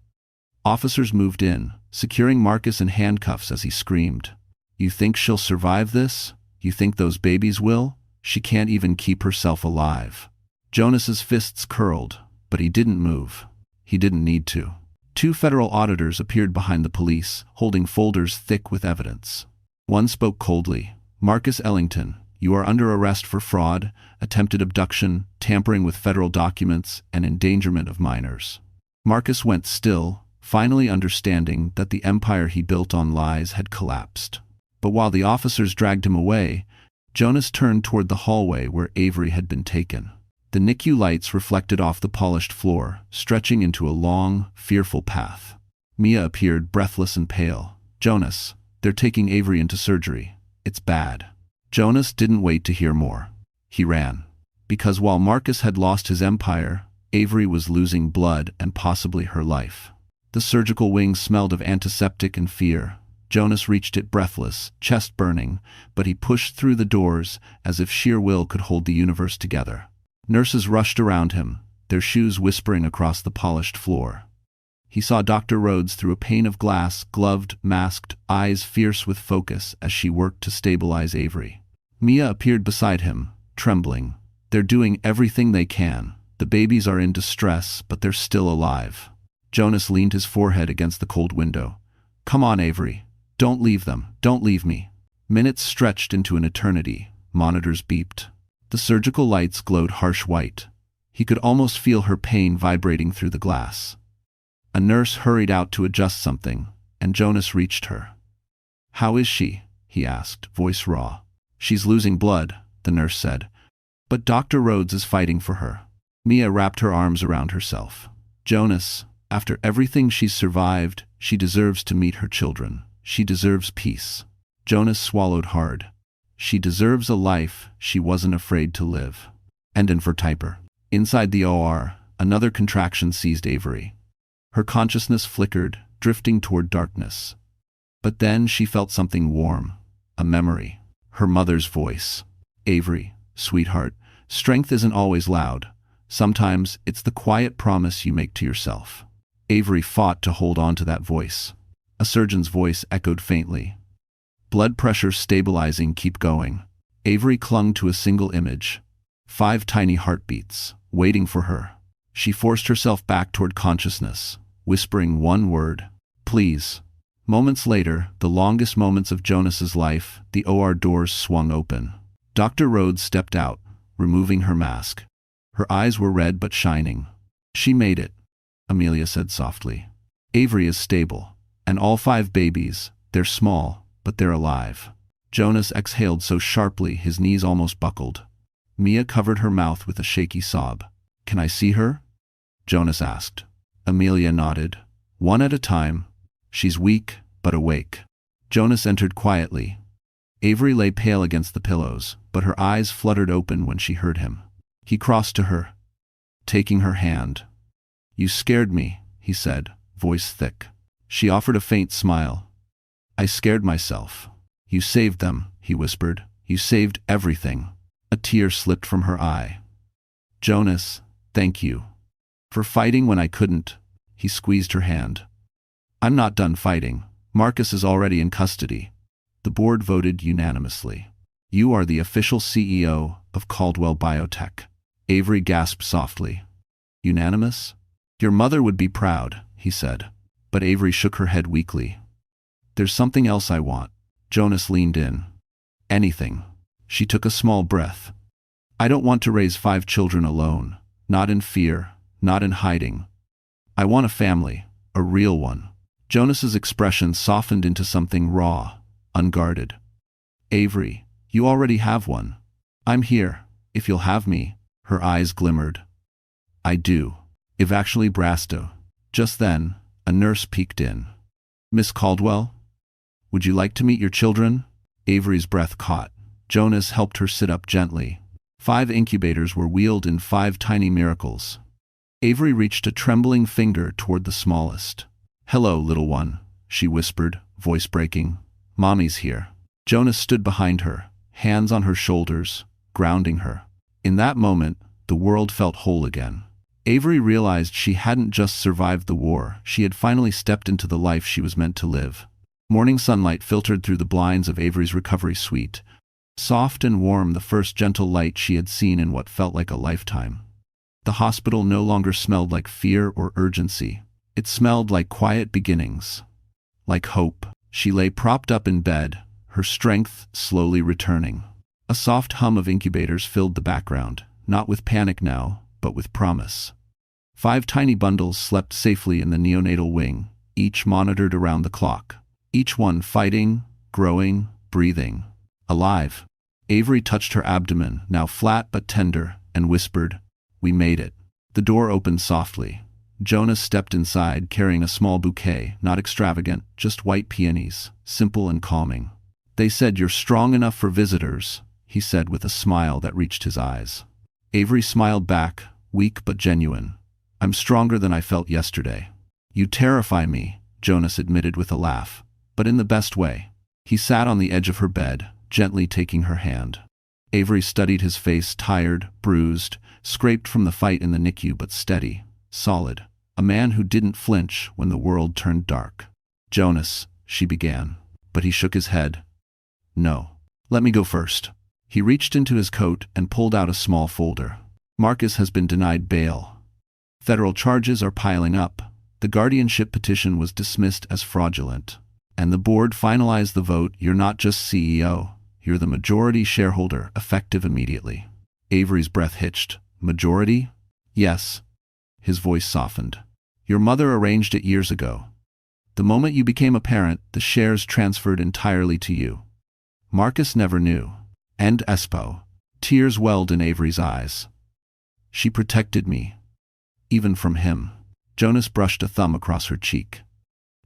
Officers moved in, securing Marcus in handcuffs as he screamed. "You think she'll survive this? You think those babies will? She can't even keep herself alive." Jonas's fists curled, but he didn't move. He didn't need to. Two federal auditors appeared behind the police, holding folders thick with evidence. One spoke coldly. "Marcus Ellington, you are under arrest for fraud, attempted abduction, tampering with federal documents, and endangerment of minors." Marcus went still, finally understanding that the empire he built on lies had collapsed. But while the officers dragged him away, Jonas turned toward the hallway where Avery had been taken. The NICU lights reflected off the polished floor, stretching into a long, fearful path. Mia appeared, breathless and pale. "Jonas, they're taking Avery into surgery. It's bad." Jonas didn't wait to hear more. He ran. Because while Marcus had lost his empire, Avery was losing blood and possibly her life. The surgical wing smelled of antiseptic and fear. Jonas reached it breathless, chest burning, but he pushed through the doors as if sheer will could hold the universe together. Nurses rushed around him, their shoes whispering across the polished floor. He saw Dr. Rhodes through a pane of glass, gloved, masked, eyes fierce with focus as she worked to stabilize Avery. Mia appeared beside him, trembling. "They're doing everything they can. The babies are in distress, but they're still alive." Jonas leaned his forehead against the cold window. "Come on, Avery. Don't leave them. Don't leave me." Minutes stretched into an eternity. Monitors beeped. The surgical lights glowed harsh white. He could almost feel her pain vibrating through the glass. A nurse hurried out to adjust something, and Jonas reached her. "How is she?" he asked, voice raw. "She's losing blood," the nurse said. "But Dr. Rhodes is fighting for her." Mia wrapped her arms around herself. "Jonas, after everything she's survived, she deserves to meet her children. She deserves peace." Jonas swallowed hard. She deserves a life she wasn't afraid to live. And in for Typer. Inside the OR, another contraction seized Avery. Her consciousness flickered, drifting toward darkness. But then she felt something warm, a memory. Her mother's voice. "Avery, sweetheart, strength isn't always loud. Sometimes it's the quiet promise you make to yourself." Avery fought to hold on to that voice. A surgeon's voice echoed faintly. "Blood pressure stabilizing, keep going." Avery clung to a single image. 5 tiny heartbeats, waiting for her. She forced herself back toward consciousness, whispering one word, "Please." Moments later, the longest moments of Jonas's life, the OR doors swung open. Dr. Rhodes stepped out, removing her mask. Her eyes were red but shining. "She made it," Amelia said softly. "Avery is stable. And all 5 babies, they're small, but they're alive." Jonas exhaled so sharply his knees almost buckled. Mia covered her mouth with a shaky sob. "Can I see her?" Jonas asked. Amelia nodded. "One at a time. She's weak, but awake." Jonas entered quietly. Avery lay pale against the pillows, but her eyes fluttered open when she heard him. He crossed to her, taking her hand. "You scared me," he said, voice thick. She offered a faint smile. "I scared myself." "You saved them," he whispered. "You saved everything." A tear slipped from her eye. "Jonas, thank you. For fighting when I couldn't." He squeezed her hand. "I'm not done fighting. Marcus is already in custody." The board voted unanimously. "You are the official CEO of Caldwell Biotech." Avery gasped softly. "Unanimous?" "Your mother would be proud," he said. But Avery shook her head weakly. There's something else I want. Jonas leaned in. Anything. She took a small breath. I don't want to raise 5 children alone. Not in fear, not in hiding. I want a family, a real one. Jonas's expression softened into something raw, unguarded. Avery, you already have one. I'm here, if you'll have me. Her eyes glimmered. I do. Actually, Brasto. Just then, a nurse peeked in. Miss Caldwell? Would you like to meet your children? Avery's breath caught. Jonas helped her sit up gently. 5 incubators were wheeled in 5 tiny miracles. Avery reached a trembling finger toward the smallest. Hello, little one, she whispered, voice breaking. Mommy's here. Jonas stood behind her, hands on her shoulders, grounding her. In that moment, the world felt whole again. Avery realized she hadn't just survived the war, she had finally stepped into the life she was meant to live. Morning sunlight filtered through the blinds of Avery's recovery suite. Soft and warm, the first gentle light she had seen in what felt like a lifetime. The hospital no longer smelled like fear or urgency. It smelled like quiet beginnings. Like hope. She lay propped up in bed, her strength slowly returning. A soft hum of incubators filled the background, not with panic now, but with promise. 5 tiny bundles slept safely in the neonatal wing, each monitored around the clock. Each one fighting, growing, breathing. Alive. Avery touched her abdomen, now flat but tender, and whispered, We made it. The door opened softly. Jonas stepped inside, carrying a small bouquet, not extravagant, just white peonies, simple and calming. They said you're strong enough for visitors, he said with a smile that reached his eyes. Avery smiled back, weak but genuine. I'm stronger than I felt yesterday. You terrify me, Jonas admitted with a laugh, but in the best way. He sat on the edge of her bed, gently taking her hand. Avery studied his face, tired, bruised, scraped from the fight in the NICU but steady, solid. A man who didn't flinch when the world turned dark. Jonas, she began, but he shook his head. No. Let me go first. He reached into his coat and pulled out a small folder. Marcus has been denied bail. Federal charges are piling up. The guardianship petition was dismissed as fraudulent. And the board finalized the vote. You're not just CEO, you're the majority shareholder, effective immediately. Avery's breath hitched. Majority? Yes. His voice softened. Your mother arranged it years ago. The moment you became a parent, the shares transferred entirely to you. Marcus never knew. And Espo. Tears welled in Avery's eyes. She protected me. Even from him. Jonas brushed a thumb across her cheek.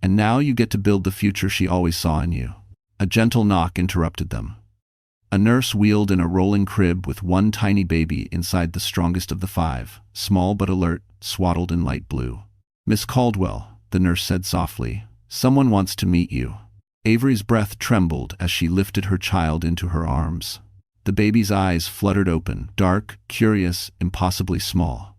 And now you get to build the future she always saw in you. A gentle knock interrupted them. A nurse wheeled in a rolling crib with 1 tiny baby inside the strongest of the 5, small but alert, swaddled in light blue. Miss Caldwell, the nurse said softly, someone wants to meet you. Avery's breath trembled as she lifted her child into her arms. The baby's eyes fluttered open, dark, curious, impossibly small.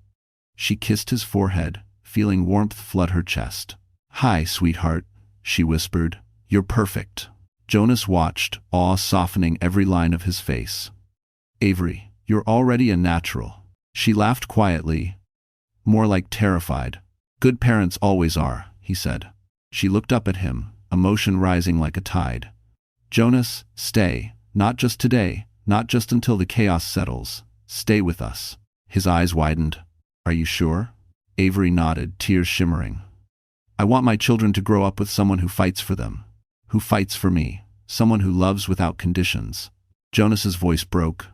She kissed his forehead, feeling warmth flood her chest. Hi, sweetheart, she whispered. You're perfect. Jonas watched, awe softening every line of his face. Avery, you're already a natural. She laughed quietly, more like terrified. Good parents always are, he said. She looked up at him, emotion rising like a tide. Jonas, stay, not just today, not just until the chaos settles. Stay with us. His eyes widened. Are you sure? Avery nodded, tears shimmering. I want my children to grow up with someone who fights for them. Who fights for me. Someone who loves without conditions. Jonas's voice broke.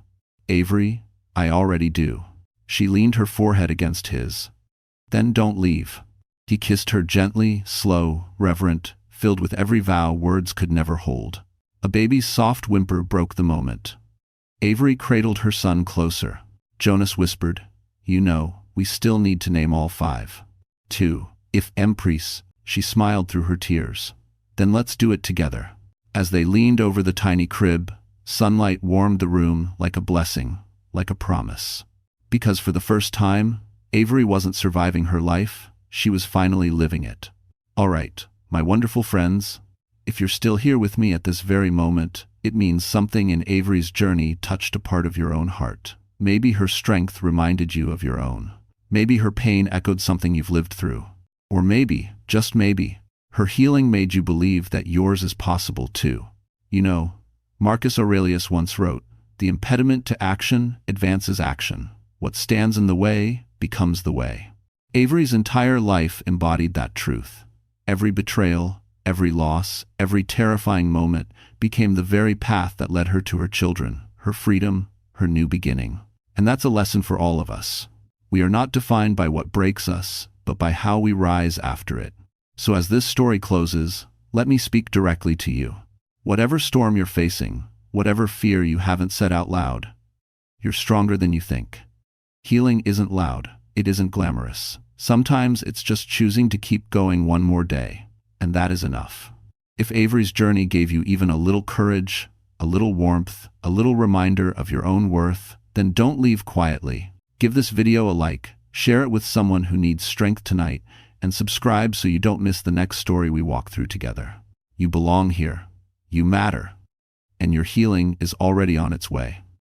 Avery, I already do. She leaned her forehead against his. Then don't leave. He kissed her gently, slow, reverent, filled with every vow words could never hold. A baby's soft whimper broke the moment. Avery cradled her son closer. Jonas whispered, You know, we still need to name all 5. 2. If Emprise, she smiled through her tears. Then let's do it together. As they leaned over the tiny crib, sunlight warmed the room like a blessing, like a promise. Because for the first time, Avery wasn't surviving her life, she was finally living it. All right, my wonderful friends, if you're still here with me at this very moment, it means something in Avery's journey touched a part of your own heart. Maybe her strength reminded you of your own. Maybe her pain echoed something you've lived through. Or maybe, just maybe, Her healing made you believe that yours is possible too. You know, Marcus Aurelius once wrote, "The impediment to action advances action. What stands in the way becomes the way." Avery's entire life embodied that truth. Every betrayal, every loss, every terrifying moment became the very path that led her to her children, her freedom, her new beginning. And that's a lesson for all of us. We are not defined by what breaks us, but by how we rise after it. So as this story closes, let me speak directly to you. Whatever storm you're facing, whatever fear you haven't said out loud, you're stronger than you think. Healing isn't loud, it isn't glamorous. Sometimes it's just choosing to keep going one more day, and that is enough. If Avery's journey gave you even a little courage, a little warmth, a little reminder of your own worth, then don't leave quietly. Give this video a like, share it with someone who needs strength tonight, and subscribe so you don't miss the next story we walk through together. You belong here. You matter. And your healing is already on its way.